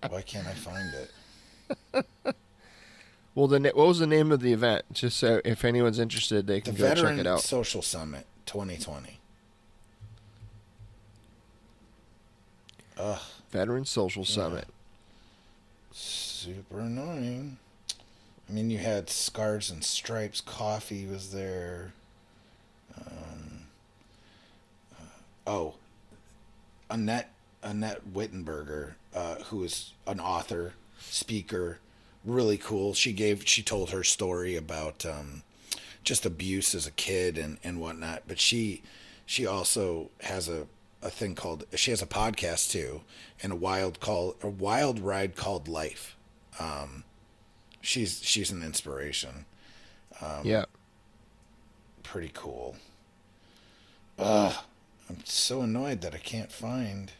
why can't I find it? Well, what was the name of the event? Just so if anyone's interested, they can go check it out. The Veteran Social Summit 2020. Veteran Social Summit. Super annoying. I mean, you had Scars and Stripes. Coffee was there. Annette Wittenberger, who is an author, speaker, really cool. She told her story about just abuse as a kid and whatnot. But she also has a thing called, she has a podcast too, and a wild ride called Life. She's an inspiration. Yeah. Pretty cool. I'm so annoyed that I can't find.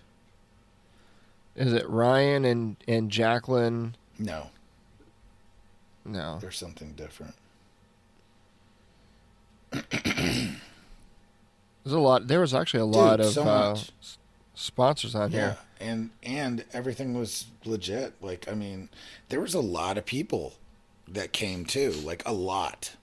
Is it Ryan and Jacqueline? No. No. There's something different. There was actually a lot of sponsors on here. And everything was legit. Like, I mean, there was a lot of people that came too. Like, a lot.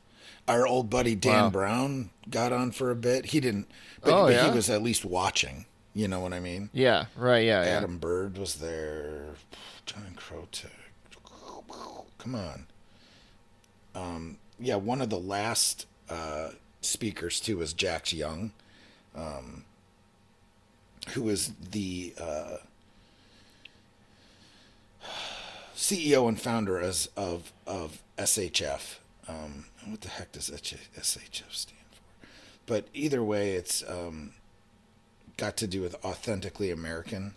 Our old buddy Dan Brown got on for a bit. He didn't, but he was at least watching. You know what I mean? Yeah, right, yeah. Adam Bird was there. John Krotek. Come on. One of the last speakers too was Jax Young, who is the CEO and founder of SHF. What the heck does SHF stand for? But either way, it's got to do with authentically American.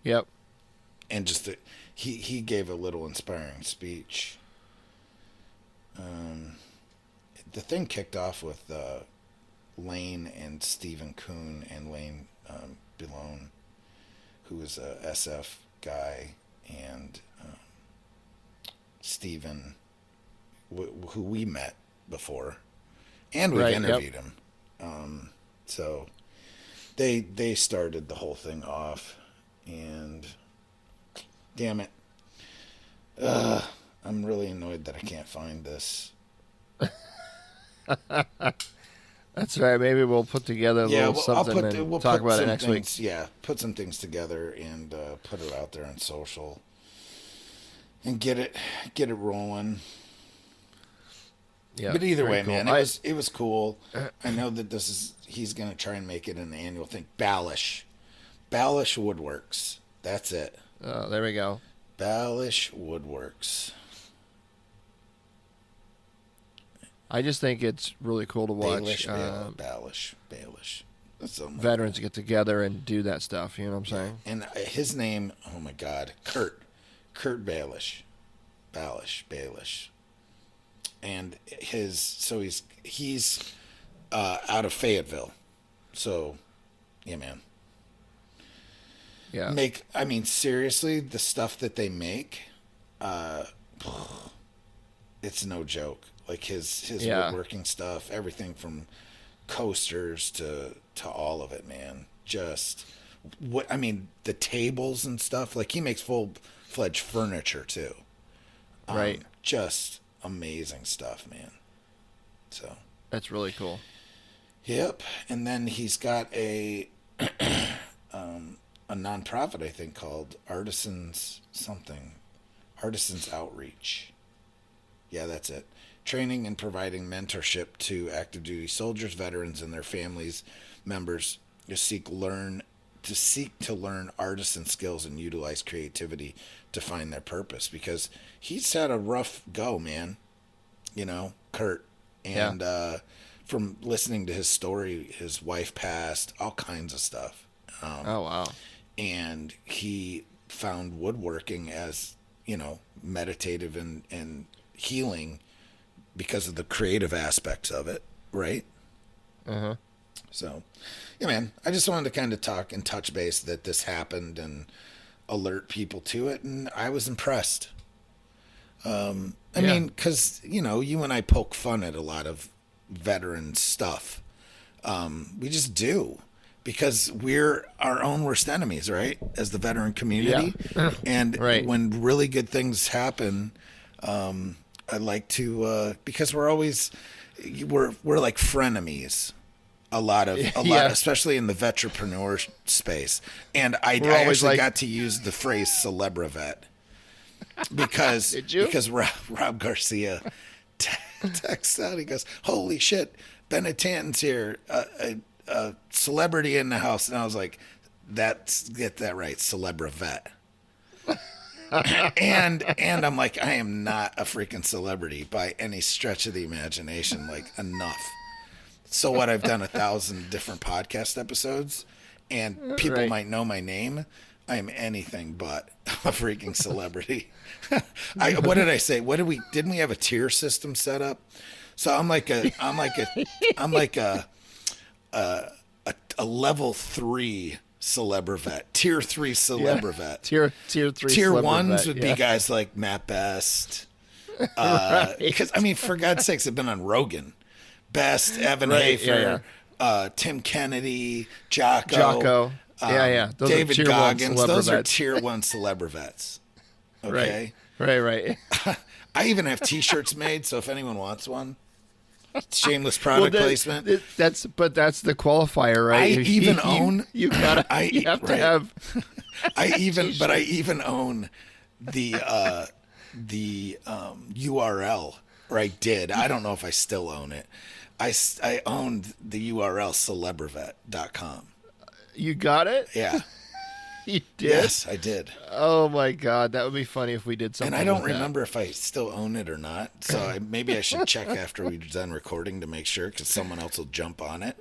Yep. And just he gave a little inspiring speech. The thing kicked off with Lane and Stephen Kuhn and Lane Bilone, who is a SF guy, and Stephen, who we met before, and we've interviewed him. So they started the whole thing off, and damn it, I'm really annoyed that I can't find this. That's right. Maybe we'll put together a little something and talk about it next week. Yeah, put some things together and put it out there on social and get it rolling. Yeah, but either way, cool. Man, it was cool. I know that he's going to try and make it an annual thing. Balish Balish Woodworks. That's it. Oh, there we go. Balish Woodworks. I just think it's really cool to watch Balish. That's veterans get together and do that stuff. You know what I'm saying? And his name, oh my God, Kurt Baelish. Baelish. And he's out of Fayetteville. So, yeah, man. Yeah. Seriously, the stuff that they make, it's no joke. Like his woodworking stuff, everything from coasters to all of it, man. Just the tables and stuff. Like he makes full-fledged furniture too. Right. Just amazing stuff, man. So that's really cool. Yep. And then he's got a nonprofit, I think, called Artisans Outreach. Yeah, that's it. Training and providing mentorship to active duty soldiers, veterans, and their families, members to seek to learn artisan skills and utilize creativity to find their purpose. Because he's had a rough go, man. Kurt. And from listening to his story, his wife passed, all kinds of stuff. Oh, wow. And he found woodworking as, meditative and healing because of the creative aspects of it, right? Uh-huh. So, yeah, man, I just wanted to kind of talk and touch base that this happened and alert people to it, and I was impressed. I mean, because, you and I poke fun at a lot of veteran stuff. We just do. Because we're our own worst enemies, right? As the veteran community. Yeah. And right. When really good things happen, I like to, because we're like frenemies. A lot, especially in the vetrepreneur space. And I actually got to use the phrase celebravet because, Did you? Because Rob Garcia texts out, he goes, "Holy shit, Bennett Tanton's here. A celebrity in the house." And I was like, get that right, celebravet. and I'm like, I am not a freaking celebrity by any stretch of the imagination, like enough. So what, I've done 1,000 different podcast episodes and people might know my name. I am anything but a freaking celebrity. What did I say? Didn't we have a tier system set up? So I'm like a level 3 celebravet, tier 3 celebravet. Tier 3 Tier 1s would be guys like Matt Best. Right. Because, for God's sakes, I've been on Rogan. Best, Evan Right, Hafer, Tim Kennedy, Jocko. Those David are tier Goggins. 1 Those are tier 1 celebravets. Okay? Right. I even have T-shirts made, so if anyone wants one, shameless product placement. That's the qualifier, right? I even own the URL, or I did. I don't know if I still own it. I owned the URL celebravet.com. You got it? Yeah. You did? Yes, I did. Oh my God, that would be funny if we did something. And I don't like remember if I still own it or not. So maybe I should check after we're done recording to make sure, because someone else will jump on it.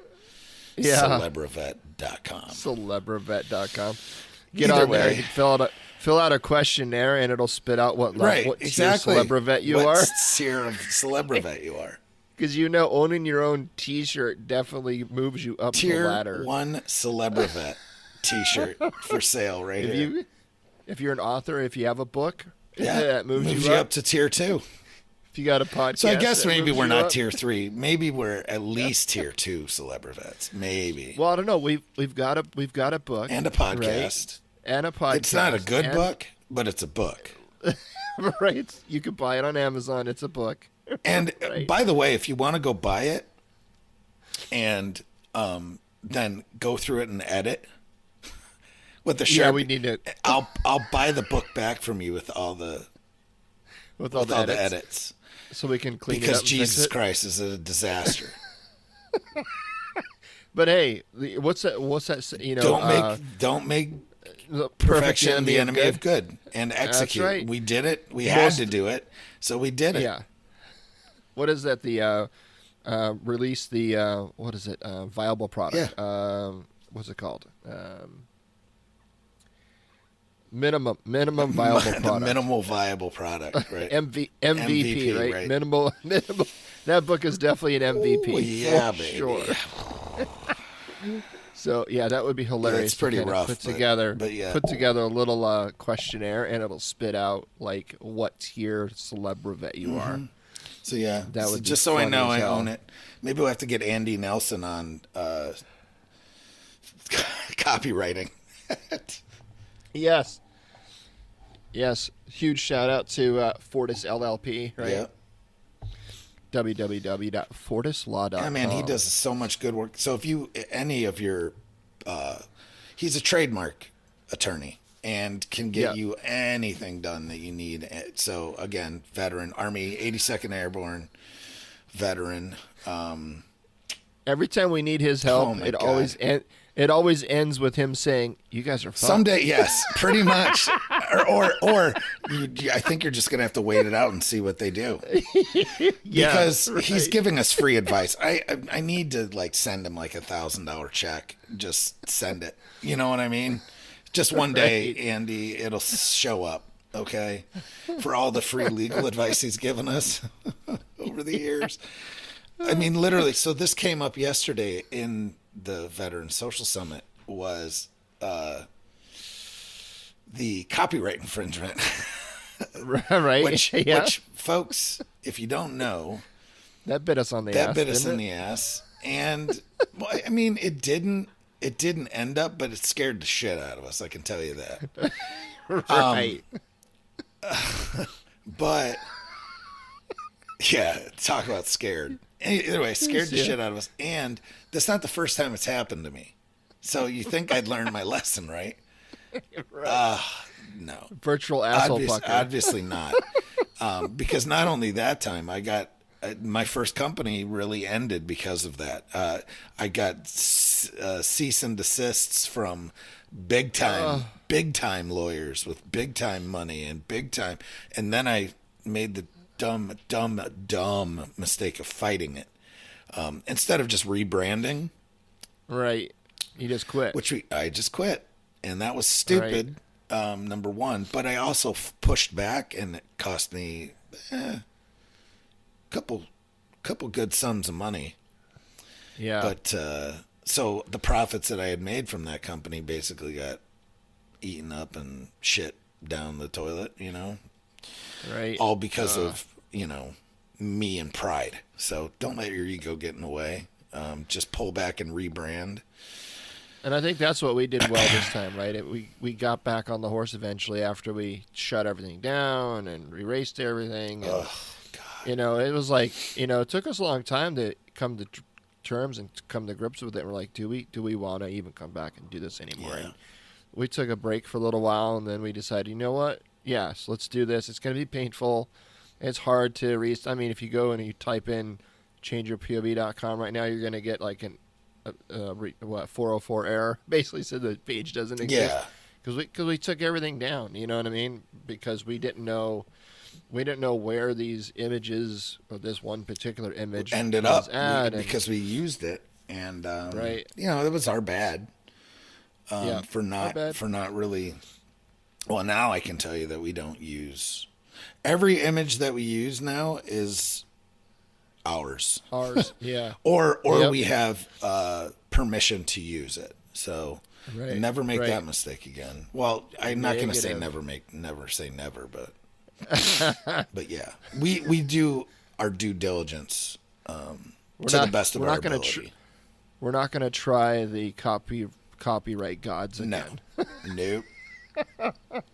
Yeah. Celebravet.com. Celebravet.com. Get on there. You can fill out a questionnaire, and it'll spit out what tier celebravet you are. What tier of celebravet you are. Because owning your own T-shirt definitely moves you up the ladder. Tier 1 celebravet T-shirt for sale here. If you're an author, if you have a book, that moves you up to tier 2. If you got a podcast, so I guess maybe we're not tier 3. Maybe we're at least tier 2 celebravets. Maybe. Well, I don't know. We've got a book and a podcast, right? And a podcast. It's not a good book, but it's a book. Right. You can buy it on Amazon. It's a book. And by the way, if you want to go buy it and then go through it and edit with the Sharpie, yeah, we need it. I'll buy the book back from you with all the edits, so we can clean it up. Because Jesus Christ is a disaster. But hey, what's that? You know, don't make the perfection the enemy of good, and execute. That's right. We did it. We had to do it, so we did it. Yeah. What is that? The release the what is it? Viable product. Yeah. What's it called? Minimum viable product. Minimal viable product, right? MVP, right? Minimal. That book is definitely an MVP. Ooh, yeah, baby. Sure. So yeah, that would be hilarious. Yeah, it's pretty rough. Put together a little questionnaire, and it'll spit out like what tier celeb brevet you are. So yeah, that would just so I know I own it. Maybe we'll have to get Andy Nelson on copywriting. Yes. Huge shout out to Fortis LLP, right? Yeah. www.fortislaw.com. Yeah, man, he does so much good work. So if you, any of your, he's a trademark attorney and can get you anything done that you need. So again, veteran, Army, 82nd Airborne, veteran. Every time we need his help, it always ends with him saying, "You guys are fucked." Someday, yes, pretty much. I think you're just gonna have to wait it out and see what they do. Because he's giving us free advice. I need to like send him like $1,000 check. Just send it. You know what I mean? Just one day, Andy, it'll show up. Okay, for all the free legal advice he's given us over the years. I mean, literally. So this came up yesterday in the Veteran Social Summit was the copyright infringement. Right. Which, folks, if you don't know, that bit us on the ass. That bit us in the ass. And well, I mean, it didn't end up, but it scared the shit out of us. I can tell you that. Right. But yeah, talk about scared. Anyway, scared the shit out of us. And that's not the first time it's happened to me. So you think I'd learned my lesson, right? No. Virtual asshole fucker. Obviously not. Because not only that time, I got my first company really ended because of that. I got cease and desists from big time lawyers with big time money and big time. And then I made the dumb mistake of fighting it. Instead of just rebranding. Right. You just quit. I just quit. And that was stupid, number one. But I also pushed back, and it cost me a couple good sums of money. Yeah. But so the profits that I had made from that company basically got eaten up and shit down the toilet, you know? Right. All because of, me and pride. So don't let your ego get in the way. Just pull back and rebrand. And I think that's what we did well this time, right? We got back on the horse eventually after we shut everything down and erased everything. And, oh, God. It was like, it took us a long time to come to terms and to come to grips with it. We're like, do we want to even come back and do this anymore? Yeah. And we took a break for a little while, and then we decided, you know what? Yes, let's do this. It's going to be painful. It's hard to read. I mean, if you go and you type in changeyourpov.com right now, you're going to get like an 404 error. Basically said the page doesn't exist. Yeah. Because we took everything down. You know what I mean? Because we didn't know where these images or this one particular image ended up because we used it, and right. It was our bad for not really. Well, now I can tell you that we don't use every image that we use now is ours. Yeah. or we have permission to use it. So never make that mistake again. Well, I'm not going to say never say never, but but yeah, we do our due diligence to the best of our ability. We're not going to try the copyright gods again. Nope.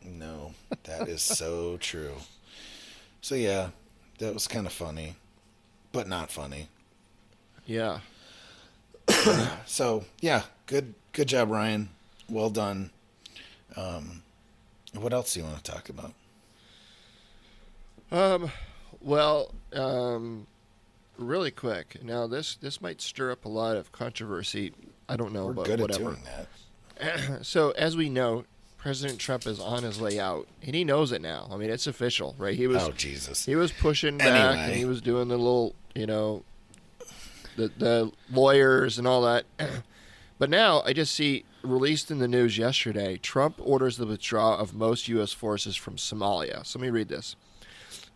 No, that is so true. So yeah, that was kind of funny, but not funny. Yeah. So yeah, good job, Ryan. Well done. What else do you want to talk about? Really quick. Now this might stir up a lot of controversy I don't know, We're but good whatever. at doing that. So as we know, President Trump is on his way out, and he knows it now. I mean, it's official, right? Oh, Jesus. He was pushing back, and he was doing the little, the lawyers and all that. But now I just see, released in the news yesterday, Trump orders the withdrawal of most U.S. forces from Somalia. So let me read this.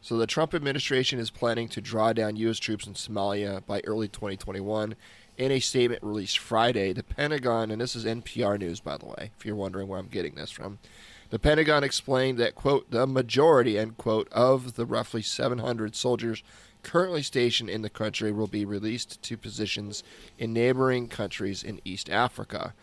So the Trump administration is planning to draw down U.S. troops in Somalia by early 2021. In a statement released Friday, the Pentagon, and this is NPR news, by the way, if you're wondering where I'm getting this from, the Pentagon explained that, quote, the majority, end quote, of the roughly 700 soldiers currently stationed in the country will be released to positions in neighboring countries in East Africa.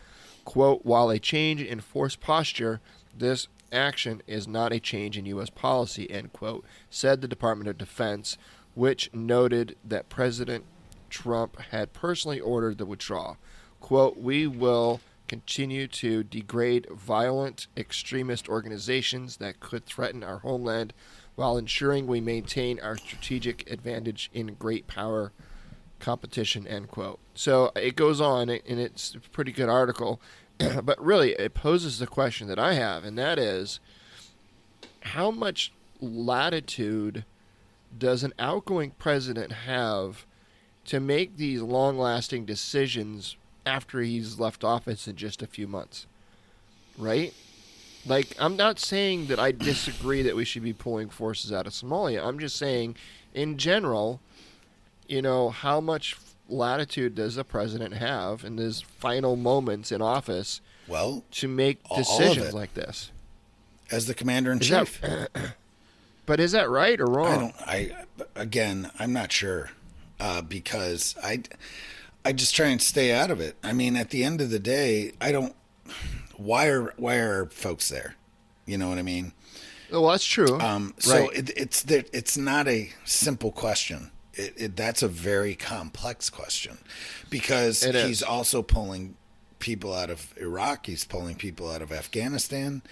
Quote, while a change in force posture, this action is not a change in U.S. policy, end quote, said the Department of Defense, which noted that President Trump had personally ordered the withdrawal. Quote, we will continue to degrade violent extremist organizations that could threaten our homeland while ensuring we maintain our strategic advantage in great power competition, end quote. So it goes on, and it's a pretty good article, but really it poses the question that I have, and that is, how much latitude does an outgoing president have to make these long-lasting decisions after he's left office in just a few months, right? Like, I'm not saying that I disagree that we should be pulling forces out of Somalia. I'm just saying, in general, how much latitude does a president have in his final moments in office to make decisions like this? As the commander-in-chief. But is that right or wrong? I'm not sure. Because I just try and stay out of it. I mean, at the end of the day, why are folks there? You know what I mean? Well, that's true. So it's not a simple question. That's a very complex question, because he's also pulling people out of Iraq. He's pulling people out of Afghanistan.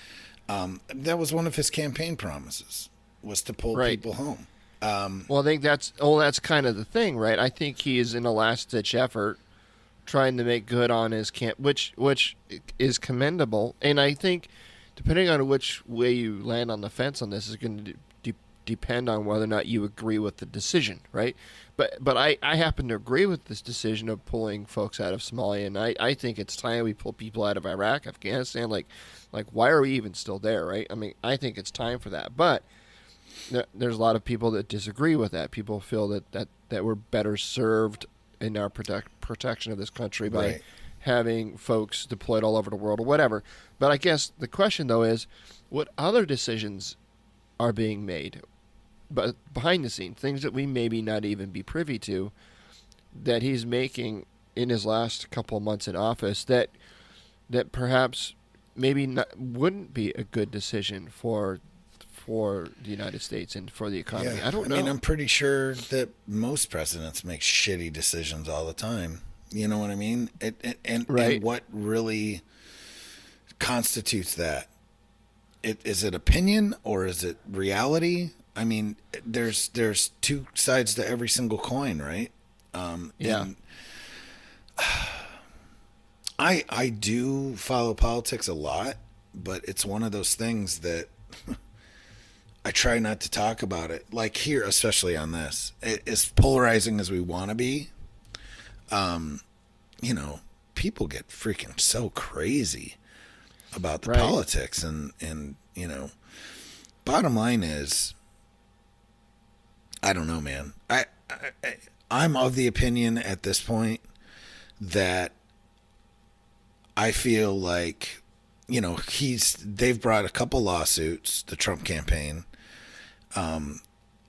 That was one of his campaign promises, was to pull people home. Well, I think that's kind of the thing, right? I think he is in a last-ditch effort trying to make good on his camp, which is commendable. And I think, depending on which way you land on the fence on this, is going to depend on whether or not you agree with the decision, right? But I happen to agree with this decision of pulling folks out of Somalia, and I think it's time we pull people out of Iraq, Afghanistan. Like why are we even still there, right? I mean, I think it's time for that, but there's a lot of people that disagree with that. People feel that we're better served in our protection of this country by having folks deployed all over the world or whatever. But I guess the question, though, is what other decisions are being made, but behind the scenes, things that we maybe not even be privy to, that he's making in his last couple of months in office that perhaps maybe wouldn't be a good decision for the United States and for the economy. Yeah. I don't know. I mean, I'm pretty sure that most presidents make shitty decisions all the time. You know what I mean? And what really constitutes that? Is it opinion or is it reality? I mean, there's two sides to every single coin, right? And I do follow politics a lot, but it's one of those things that I try not to talk about it. Like here, especially on this, as polarizing as we want to be, people get freaking so crazy about the politics, and bottom line is, I don't know, man. I'm of the opinion at this point that I feel like, they've brought a couple lawsuits, the Trump campaign,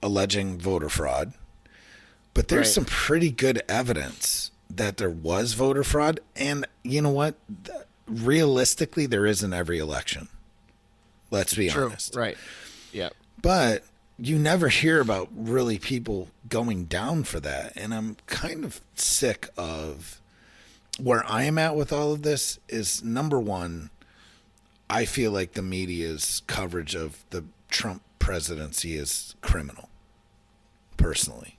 alleging voter fraud, but there's some pretty good evidence that there was voter fraud. And you know what? Realistically, there is in every election. Let's be honest. Right. Yeah. But you never hear about really people going down for that. And I'm kind of sick of where I am at with all of this. Is number one, I feel like the media's coverage of the Trump presidency is criminal, personally.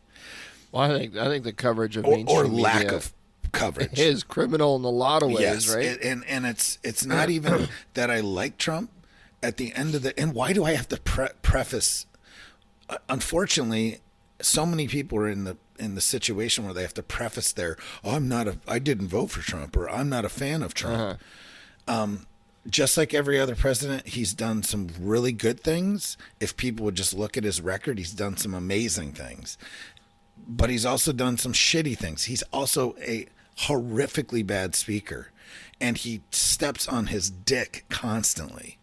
Well, I think the coverage of mainstream media, lack of coverage. Is criminal in a lot of ways, Yes, right? and it's not even that I like Trump. At the end of and why do I have to preface? Unfortunately, so many people are in the situation where they have to preface their, I didn't vote for Trump, or I'm not a fan of Trump. Just like every other president, he's done some really good things. If people would just look at his record, he's done some amazing things. But he's also done some shitty things. He's also a horrifically bad speaker. And he steps on his dick constantly.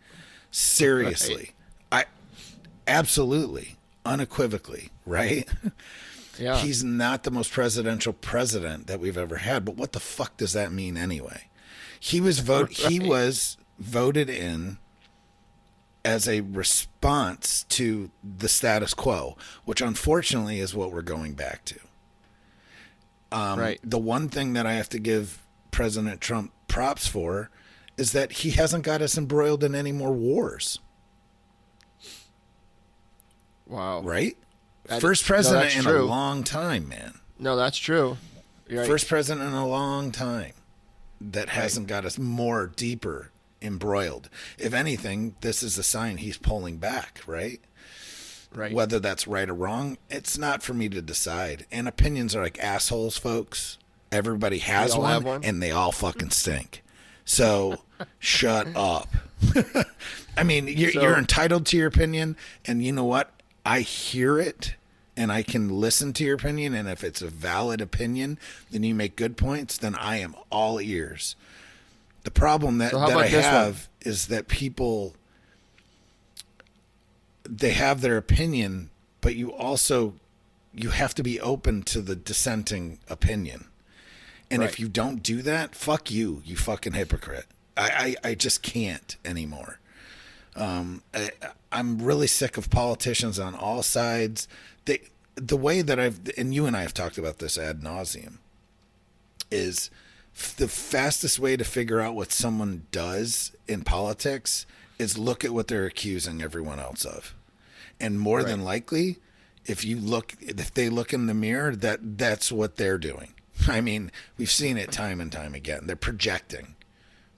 Seriously. Absolutely. Unequivocally. Right? Yeah. He's not the most presidential president that we've ever had. But what the fuck does that mean anyway? He was voted in as a response to the status quo, which unfortunately is what we're going back to. Right. The one thing that I have to give President Trump props for is that he hasn't got us embroiled in any more wars. Wow. Right? First president in true. a long time, man. No, that's true. You're right. First president in a long time that hasn't got us more deeper embroiled. If anything, this is a sign he's pulling back, right? Right. Whether that's right or wrong, it's not for me to decide. And opinions are like assholes, folks. Everybody has all have one, one, and they all fucking stink. So shut up. I mean, you're entitled to your opinion, and you know what? I hear it, and I can listen to your opinion, and if it's a valid opinion, then you make good points, then I am all ears. The problem that I have is that people, they have their opinion, but you have to be open to the dissenting opinion. And if you don't do that, fuck you, you fucking hypocrite. I just can't anymore. I'm really sick of politicians on all sides. The way that and you and I have talked about this ad nauseum, is the fastest way to figure out what someone does in politics is look at what they're accusing everyone else of. And more than likely, if they look in the mirror, that's what they're doing. I mean, we've seen it time and time again. They're projecting,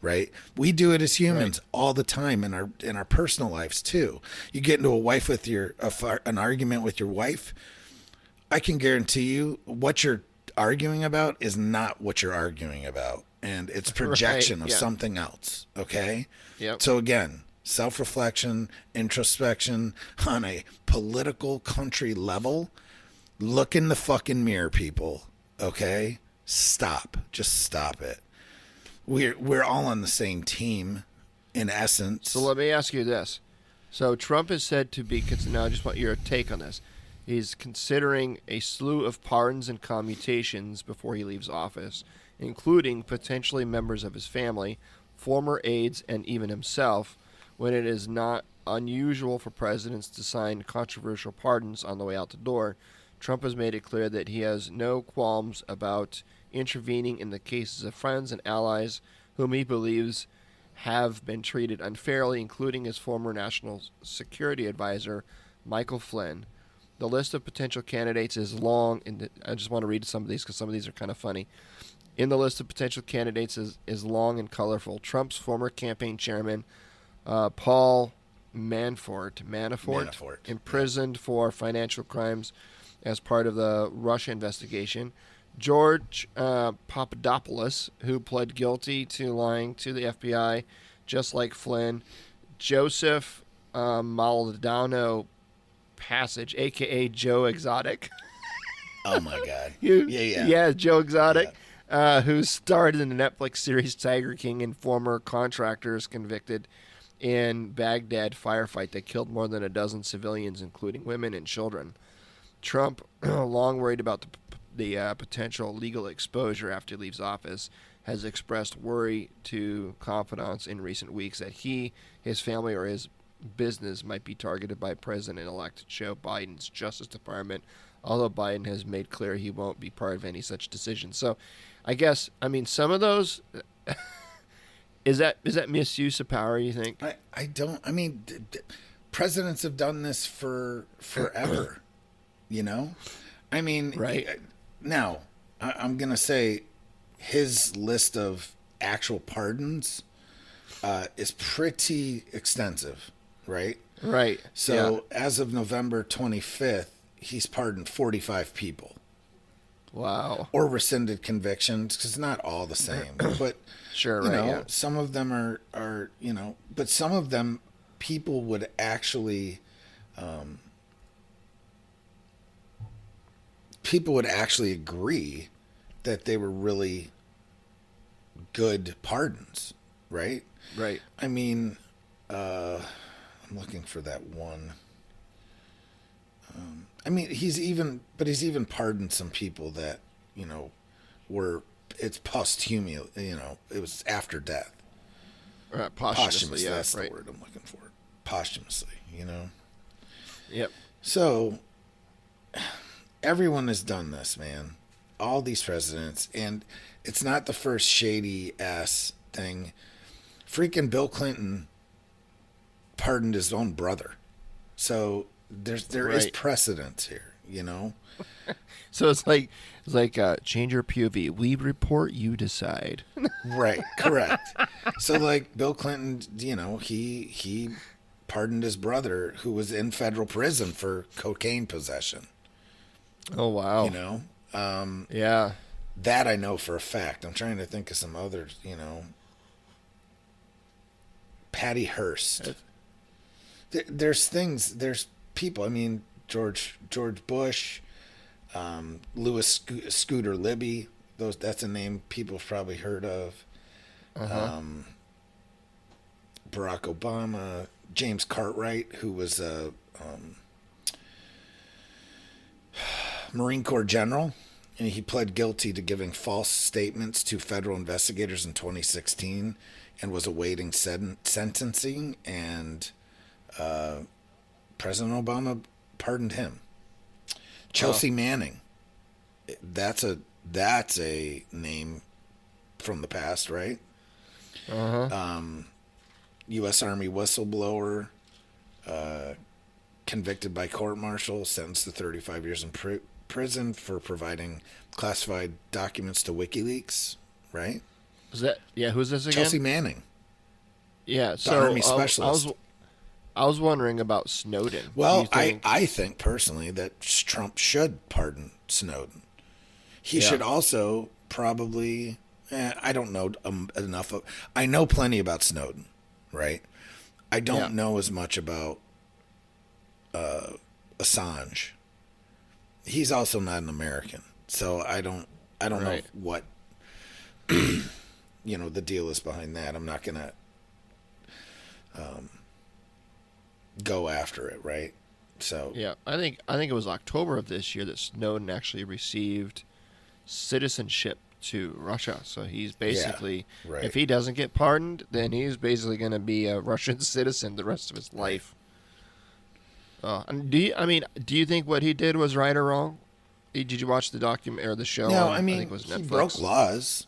right? We do it as humans all the time in our personal lives too. You get into an argument with your wife, I can guarantee you what you're arguing about is not what you're arguing about, and it's projection of something else. Okay. Yep. So again, self-reflection, introspection on a political country level. Look in the fucking mirror, people. Okay, just stop it. We're all on the same team in essence. So let me ask you this. So Trump is said to be, now I just want your take on this. He's considering a slew of pardons and commutations before he leaves office, including potentially members of his family, former aides, and even himself, when it is not unusual for presidents to sign controversial pardons on the way out the door. Trump has made it clear that he has no qualms about intervening in the cases of friends and allies whom he believes have been treated unfairly, including his former national security advisor, Michael Flynn. The list of potential candidates is long, and I just want to read some of these because some of these are kind of funny. In the list of potential candidates is long and colorful. Trump's former campaign chairman, Paul Manafort, imprisoned for financial crimes as part of the Russia investigation. George Papadopoulos, who pled guilty to lying to the FBI, just like Flynn. Joseph Maldonado Passage, a.k.a. Joe Exotic. Oh, my God. Yeah, Joe Exotic, who starred in the Netflix series Tiger King, and former contractors convicted in Baghdad firefight that killed more than a dozen civilians, including women and children. Trump, long worried about the potential legal exposure after he leaves office, has expressed worry to confidants in recent weeks that he, his family, or his business might be targeted by President-elect Joe Biden's Justice Department, although Biden has made clear he won't be part of any such decision. So I guess, some of those, is that misuse of power, you think? Presidents have done this for forever, you know? Right. Now, I'm going to say his list of actual pardons is pretty extensive, right? Right. So as of November 25th, he's pardoned 45 people. Wow. Or rescinded convictions, because not all the same. But, Sure, you right, know, yeah. some of them are, you know, but some of them people would actually agree that they were really good pardons, right? Right. I mean, I'm looking for that one. I mean, he's even pardoned some people that, you know, it's posthumous, you know, it was after death. Posthumously, yeah, that's right. the word I'm looking for. Posthumously, you know? Yep. So, everyone has done this, man. All these presidents, and it's not the first shady ass thing. Freaking Bill Clinton pardoned his own brother. So there is Right. precedence here, you know? So it's like change your POV. We report, you decide. Right, correct. So like Bill Clinton, you know, he pardoned his brother who was in federal prison for cocaine possession, Oh wow. you know? Yeah. That I know for a fact. I'm trying to think of some others, you know. Patty Hearst. There's people. I mean, George Bush, Louis Scooter Libby. That's a name people have probably heard of. Barack Obama, James Cartwright, who was a Marine Corps general, and he pled guilty to giving false statements to federal investigators in 2016 and was awaiting sentencing, and President Obama pardoned him. Chelsea Manning, that's a name from the past, right? U.S. Army whistleblower, convicted by court-martial, sentenced to 35 years in prison for providing classified documents to WikiLeaks, right? Is that who's this again? Chelsea Manning. Yeah, the so Army specialist. I was wondering about Snowden. Well, Do you think- I think personally that Trump should pardon Snowden. He should also probably, I don't know enough of, I know plenty about Snowden, right? I don't know as much about Assange. He's also not an American, so I don't know what you know the deal is behind that. I'm not gonna go after it, right? So Yeah, I think it was October of this year that Snowden actually received citizenship to Russia. So he's basically, right. if he doesn't get pardoned, then he's basically going to be a Russian citizen the rest of his life. And do you think what he did was right or wrong? Did you watch the document or the show? No, I think he it was Netflix. broke laws.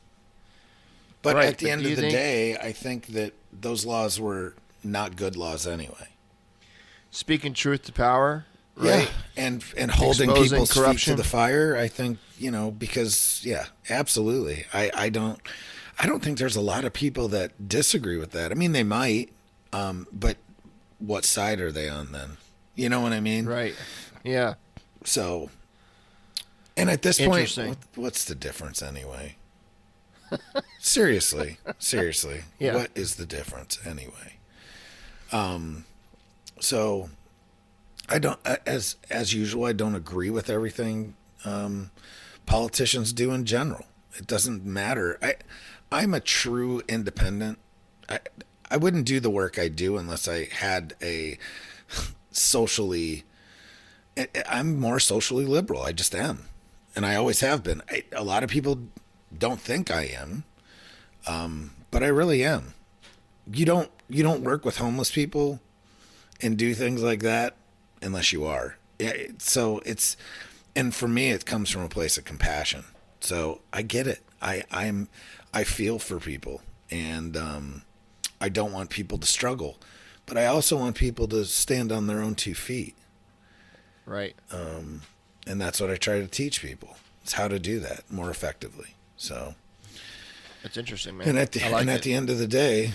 But Right, at the but end do of the you think- day, I think that those laws were not good laws anyway. Speaking truth to power, right? Yeah, and holding Exposing people's corruption. feet to the fire. I think because absolutely. I don't think there's a lot of people that disagree with that. I mean, they might, but what side are they on then? You know what I mean? Right. Yeah. So, and at this point, Interesting. what's the difference anyway? Seriously, Yeah. What is the difference anyway? So I don't, as usual, I don't agree with everything politicians do in general. It doesn't matter. I'm a true independent. I wouldn't do the work I do unless I had a socially. I'm more socially liberal. I just am, and I always have been. A lot of people don't think I am, but I really am. You don't work with homeless people and do things like that unless you are. And for me, it comes from a place of compassion. So I get it. I feel for people, and I don't want people to struggle, but I also want people to stand on their own 2 feet. Right. And that's what I try to teach people. It's how to do that more effectively. So It's interesting, man. And at the end of the day,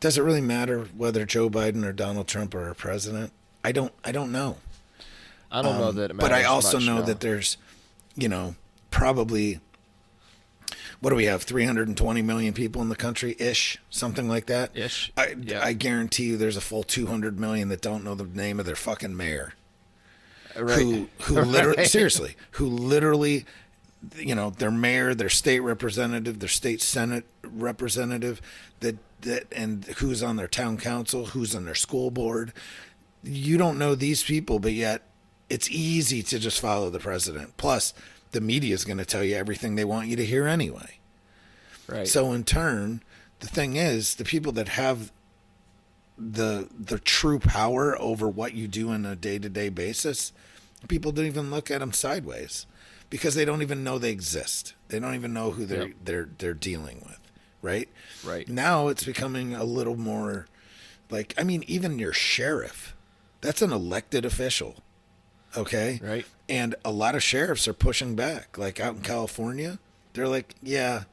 does it really matter whether Joe Biden or Donald Trump are our president? I don't know. I don't know that it matters. But I also much, know no. that there's, probably, what do we have, 320 million people in the country, ish, something like that? Ish. I guarantee you there's a full 200 million that don't know the name of their fucking mayor. Right. Who literally, seriously, who literally, their mayor, their state representative, their state senate representative, and who's on their town council, who's on their school board. You don't know these people, but yet it's easy to just follow the president. Plus, the media is going to tell you everything they want you to hear anyway. Right. So in turn, the thing is, the people that have the true power over what you do on a day-to-day basis, people don't even look at them sideways because they don't even know they exist. They don't even know who they're dealing with, right? Right. Now it's becoming a little more like, even your sheriff, that's an elected official. Okay. Right. And a lot of sheriffs are pushing back. Like out in California, they're like, yeah,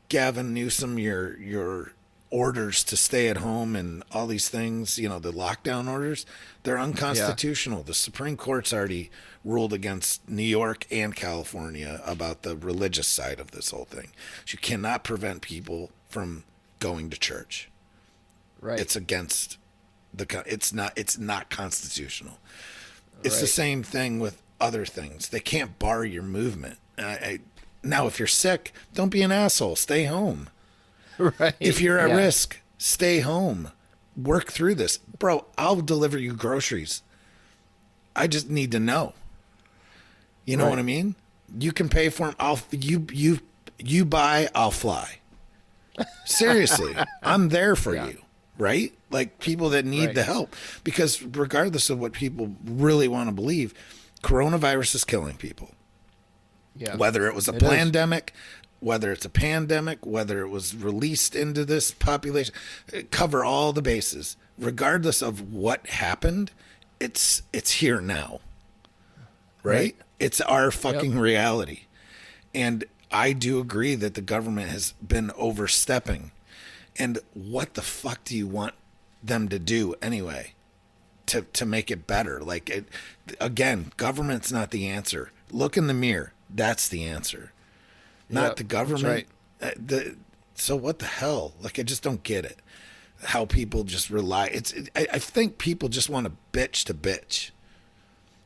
Gavin Newsom, your orders to stay at home and all these things, the lockdown orders, they're unconstitutional. Yeah. The Supreme Court's already ruled against New York and California about the religious side of this whole thing. You cannot prevent people from going to church. Right. It's against it's not constitutional. It's the same thing with other things. They can't bar your movement. Now, if you're sick, don't be an asshole. Stay home. Right. If you're at risk, stay home. Work through this. Bro, I'll deliver you groceries. I just need to know. You know what I mean? You can pay for them. You buy, I'll fly. Seriously. I'm there for you. Right? Like people that need the help. Because regardless of what people really want to believe, coronavirus is killing people. Yeah. Whether it was a pandemic, whether it's a pandemic, whether it was released into this population, cover all the bases. Regardless of what happened, it's here now. Right? It's our fucking reality. And I do agree that the government has been overstepping. And what the fuck do you want them to do anyway to make it better? Again, government's not the answer. Look in the mirror. That's the answer. Not the government. So what the hell? I just don't get it. How people just rely. I think people just want to bitch.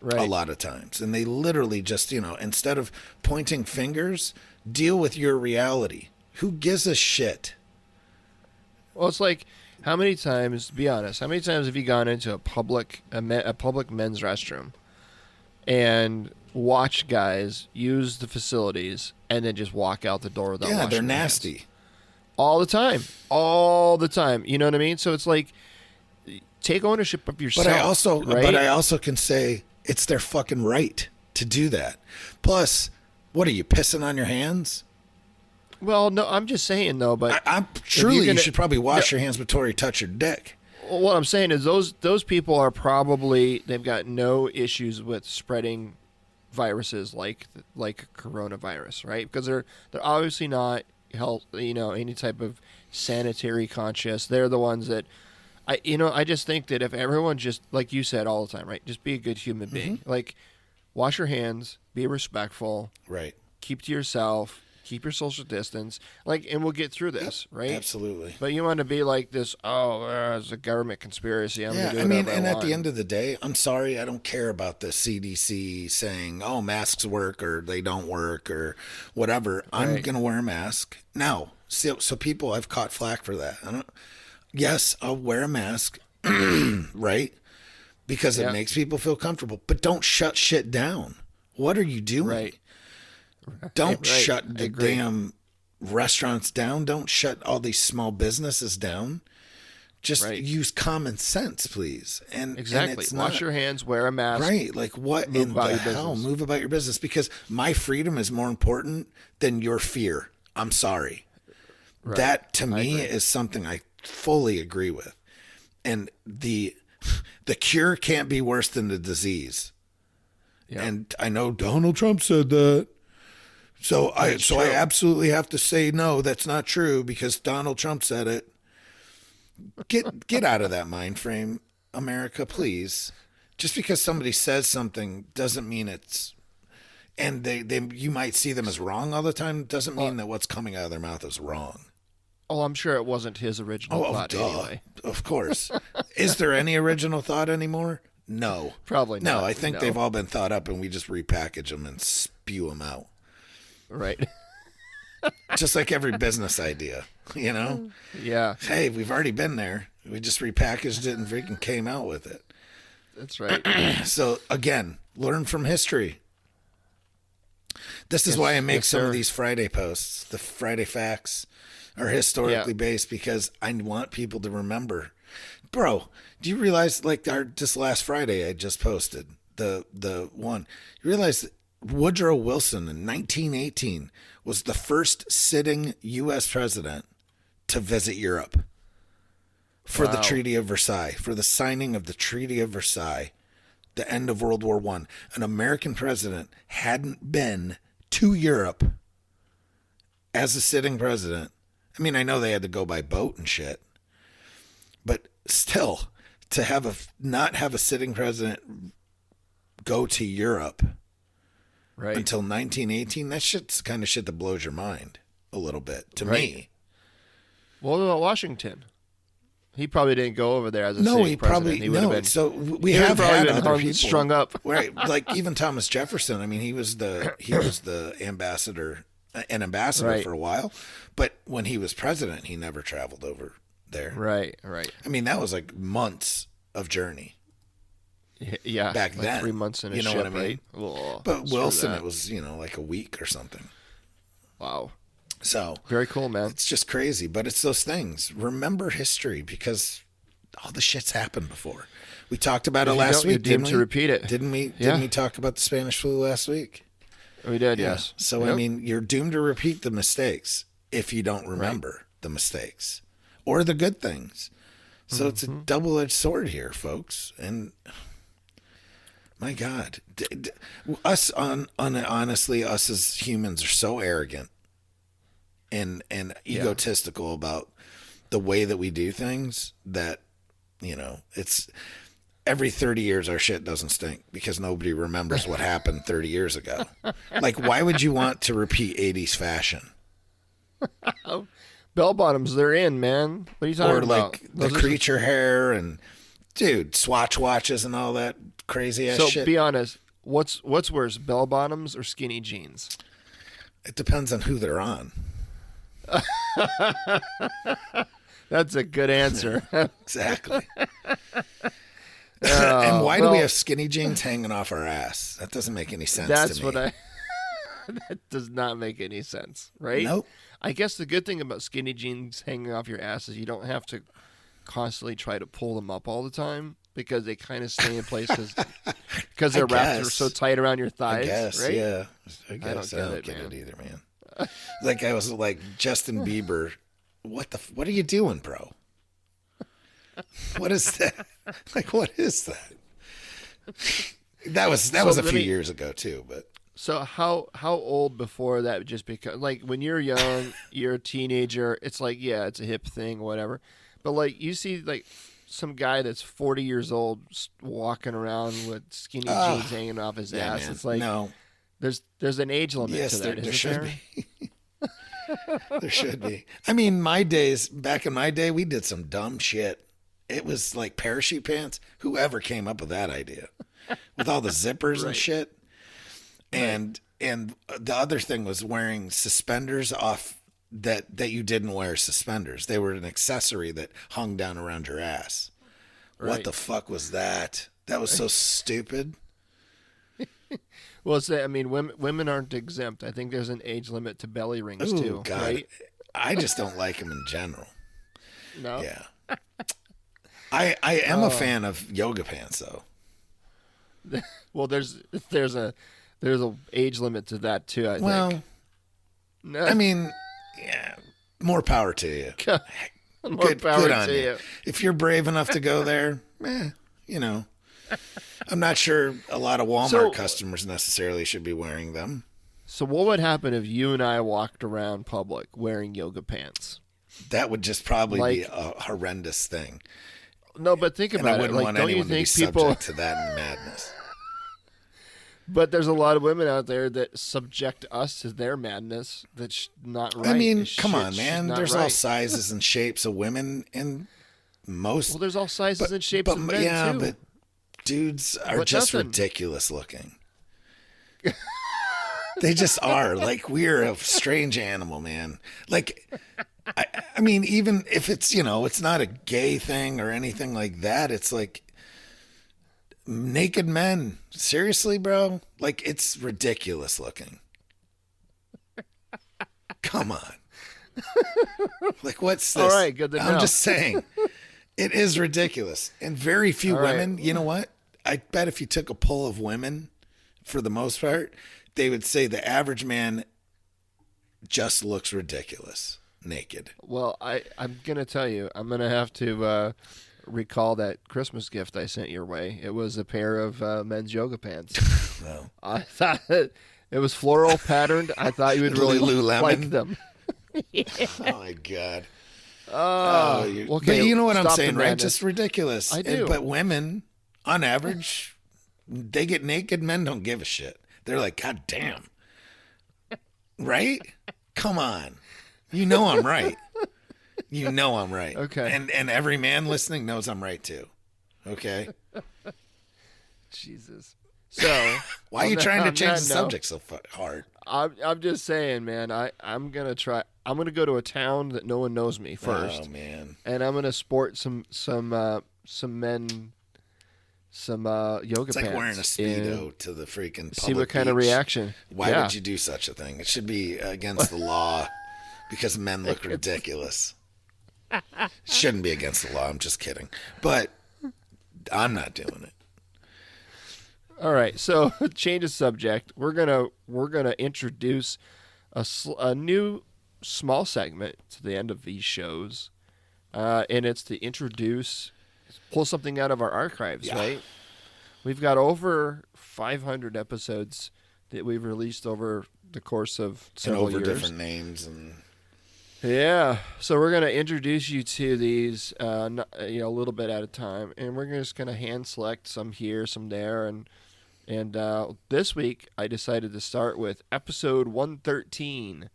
A lot of times. And they literally just, instead of pointing fingers, deal with your reality. Who gives a shit? Well, it's like, how many times, be honest, how many times have you gone into a public men's restroom and watched guys use the facilities and then just walk out the door without washing their hands? They're nasty. All the time. You know what I mean? So it's like, take ownership of yourself. But I also can say it's their fucking right to do that. Plus, what are you, pissing on your hands? Well, no, I'm just saying though, but you should probably wash your hands before you touch your dick. Well, what I'm saying is those people are probably, they've got no issues with spreading viruses like coronavirus, right? Because they're obviously not any type of sanitary conscious. They're the ones that I just think that if everyone just, like you said all the time, right? Just be a good human being. Like, wash your hands, be respectful. Right. Keep to yourself. Keep your social distance, and we'll get through this, right? Absolutely. But you want to be like this, it's a government conspiracy. I'm at the end of the day, I'm sorry, I don't care about the CDC saying, masks work or they don't work or whatever. Right. I'm going to wear a mask. Now, so people, I've caught flack for that. Yes, I'll wear a mask, right? Because it makes people feel comfortable. But don't shut shit down. What are you doing? Right. Don't shut the damn restaurants down. Don't shut all these small businesses down. Just use common sense, please. And exactly. Wash your hands, wear a mask. Right. Like what in the hell? Move about your business, because my freedom is more important than your fear. I'm sorry. Right. That to me is something I fully agree with. And the cure can't be worse than the disease. Yeah. And I know Donald Trump said that. So I absolutely have to say no, that's not true because Donald Trump said it. Get out of that mind frame, America, please. Just because somebody says something doesn't mean it's, and you might see them as wrong all the time, doesn't mean that what's coming out of their mouth is wrong. Oh, I'm sure it wasn't his original thought anyway. Of course. Is there any original thought anymore? No. Probably not. No, I think they've all been thought up and we just repackage them and spew them out. Right. Just like every business idea, you know? Yeah. Hey, we've already been there. We just repackaged it and freaking came out with it. That's right. So, again, learn from history. This is why I make some of these Friday posts. The Friday facts are historically based because I want people to remember. Bro, do you realize, like, this last Friday I just posted, the one, you realize that Woodrow Wilson in 1918 was the first sitting U.S. president to visit Europe for the Treaty of Versailles, for the signing of the Treaty of Versailles, the end of World War I. An American president hadn't been to Europe as a sitting president. I mean, I know they had to go by boat and shit, but still, to not have a sitting president go to Europe until 1918, that shit's kind of shit that blows your mind a little bit to me. Well, what about Washington? He probably didn't go over there as a sitting president. He would have been. So we have had other people strung up, right? Like even Thomas Jefferson. I mean, he was the ambassador, for a while, but when he was president, he never traveled over there. Right. I mean, that was like months of journey. Yeah, back like then, 3 months in a you know ship, what I mean? Right? Well, but Wilson, it was like a week or something. Wow. So very cool, man. It's just crazy, but it's those things. Remember history because all the shit's happened before. We talked about it last week. Didn't we? To repeat it, didn't we? Didn't we talk about the Spanish flu last week? We did, yes. So I mean, you're doomed to repeat the mistakes if you don't remember the mistakes or the good things. So it's a double-edged sword here, folks. And my God, honestly, us as humans are so arrogant and egotistical about the way that we do things that, it's every 30 years our shit doesn't stink because nobody remembers what happened 30 years ago. Like, why would you want to repeat 80s fashion? Bell bottoms, they're in, man. What are you talking about? Or like the creature hair and, dude, Swatch watches and all that crazy ass shit. So be honest, what's worse, bell bottoms or skinny jeans? It depends on who they're on. That's a good answer. Exactly. And why do we have skinny jeans hanging off our ass? That doesn't make any sense to me. That does not make any sense, right? Nope. I guess the good thing about skinny jeans hanging off your ass is you don't have to constantly try to pull them up all the time because they kind of stay in place because their wraps are so tight around your thighs. I guess, right? Yeah. I guess I don't get it either, man. Like I was like Justin Bieber. What are you doing, bro? What is that? Like, what is that? That was a few years ago too, but. So how old before that just because, like, when you're young, you're a teenager, it's like, yeah, it's a hip thing, whatever. But like you see like some guy that's 40 years old walking around with skinny jeans hanging off his ass. Man. It's like, no, there's an age limit to that. There should be. There should be. I mean, back in my day, we did some dumb shit. It was like parachute pants. Whoever came up with that idea with all the zippers and shit. And the other thing was wearing suspenders off that you didn't wear suspenders. They were an accessory that hung down around your ass. Right. What the fuck was that? That was so stupid. Well, I mean, women aren't exempt. I think there's an age limit to belly rings too. God. Right? I just don't like them in general. No. Yeah. I am a fan of yoga pants though. Well, there's a age limit to that too. I think. Well, I mean, yeah, more power to you. Good on you. If you're brave enough to go there, I'm not sure a lot of Walmart customers necessarily should be wearing them. So what would happen if you and I walked around public wearing yoga pants? That would just probably be a horrendous thing. No, but think And I about it. wouldn't Like, want don't you anyone to be think people? subject to that madness. But there's a lot of women out there that subject us to their madness. That's not right. I mean, It's come shit. on, man. Not There's right. all sizes and shapes of women, and most. Well, there's all sizes and shapes of men yeah, too. but dudes are But just nothing. ridiculous looking. They just are. Like, we're a strange animal, man. Like, I mean, even if it's, it's not a gay thing or anything like that, it's like naked men. Seriously, bro? Like, it's ridiculous looking. Come on. Like, what's this? All right, good to know. I'm just saying. It is ridiculous. And very few All right. women, you know what? I bet if you took a poll of women, for the most part, they would say the average man just looks ridiculous naked. Well, I'm going to tell you, I'm going to have to recall that Christmas gift I sent your way. It was a pair of men's yoga pants. Well, I thought it was floral patterned. I thought you would really Lululemon. like them. oh my God. Okay, But you know what I'm stop saying, the right? madness. Just ridiculous. I do. But women, on average, they get naked. Men don't give a shit. They're like, God damn. Right? Come on. You know I'm right. You know I'm right. Okay. And every man listening knows I'm right too. Okay? Jesus. So Why are you trying to on change that the note, subject so hard? I'm just saying, man. I'm gonna try. I'm gonna go to a town that no one knows me first, Oh, man. and I'm gonna sport some men, some yoga It's pants. like wearing a Speedo to the freaking See what public kind of beach. reaction. Why Yeah. would you do such a thing? It should be against the law because men look ridiculous. It shouldn't be against the law. I'm just kidding. But I'm not doing it. All right, so change of subject. We're gonna introduce a new small segment to the end of these shows, and it's to pull something out of our archives. Yeah. Right? We've got over 500 episodes that we've released over the course of And several over years. different names and Yeah, so we're gonna introduce you to these, a little bit at a time, and we're just gonna hand select some here, some there, and this week I decided to start with episode 113,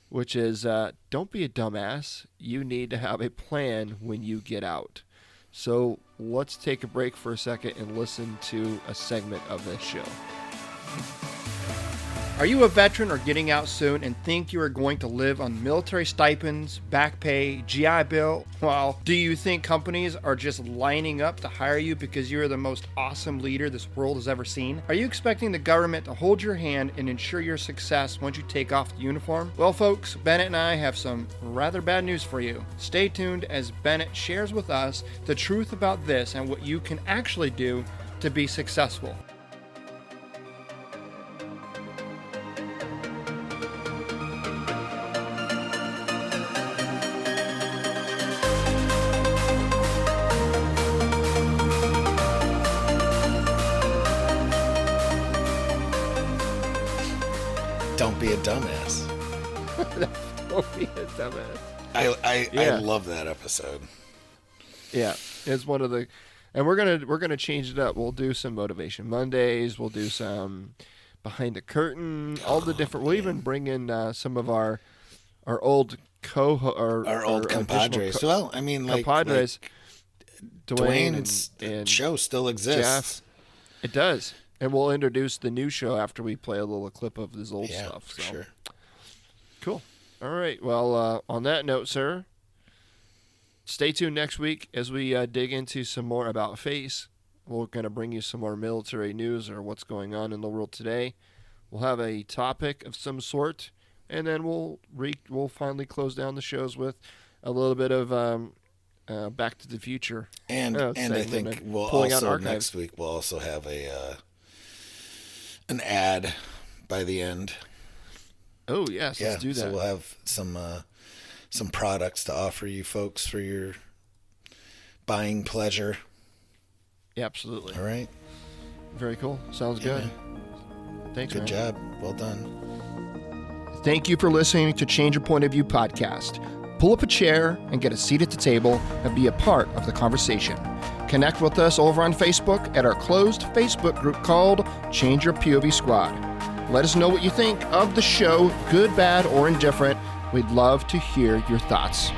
which is "Don't be a dumbass. You need to have a plan when you get out." So let's take a break for a second and listen to a segment of this show. Are you a veteran or getting out soon and think you are going to live on military stipends, back pay, GI Bill? Well, do you think companies are just lining up to hire you because you are the most awesome leader this world has ever seen? Are you expecting the government to hold your hand and ensure your success once you take off the uniform? Well, folks, Bennett and I have some rather bad news for you. Stay tuned as Bennett shares with us the truth about this and what you can actually do to be successful. don't be a dumbass. Don't be a dumbass. I Yeah. love that episode. Yeah, it's one of the, and we're gonna change it up. We'll do some motivation Mondays. We'll do some behind the curtain. All the different. We'll even bring in some of our old Our old compadres. Well, I mean, like compadres. Dwayne Dwayne's and show still exists. Jeff. It does, and we'll introduce the new show after we play a little clip of this old Yeah, stuff. for So. sure. Cool. All right. Well, on that note, sir, stay tuned next week as we dig into some more about face. We're going to bring you some more military news or what's going on in the world today. We'll have a topic of some sort, and then we'll finally close down the shows with a little bit of Back to the Future. And I segment think and we'll pulling out also archives. next week we'll also have an ad by the end. Oh yes, Yeah, let's do that. so we'll have some products to offer you folks for your buying pleasure. Yeah, absolutely. All right. Very cool. Sounds good. man. Thanks, Good man. job. Well done. Thank you for listening to Change Your Point of View podcast. Pull up a chair and get a seat at the table and be a part of the conversation. Connect with us over on Facebook at our closed Facebook group called Change Your POV Squad. Let us know what you think of the show, good, bad, or indifferent. We'd love to hear your thoughts.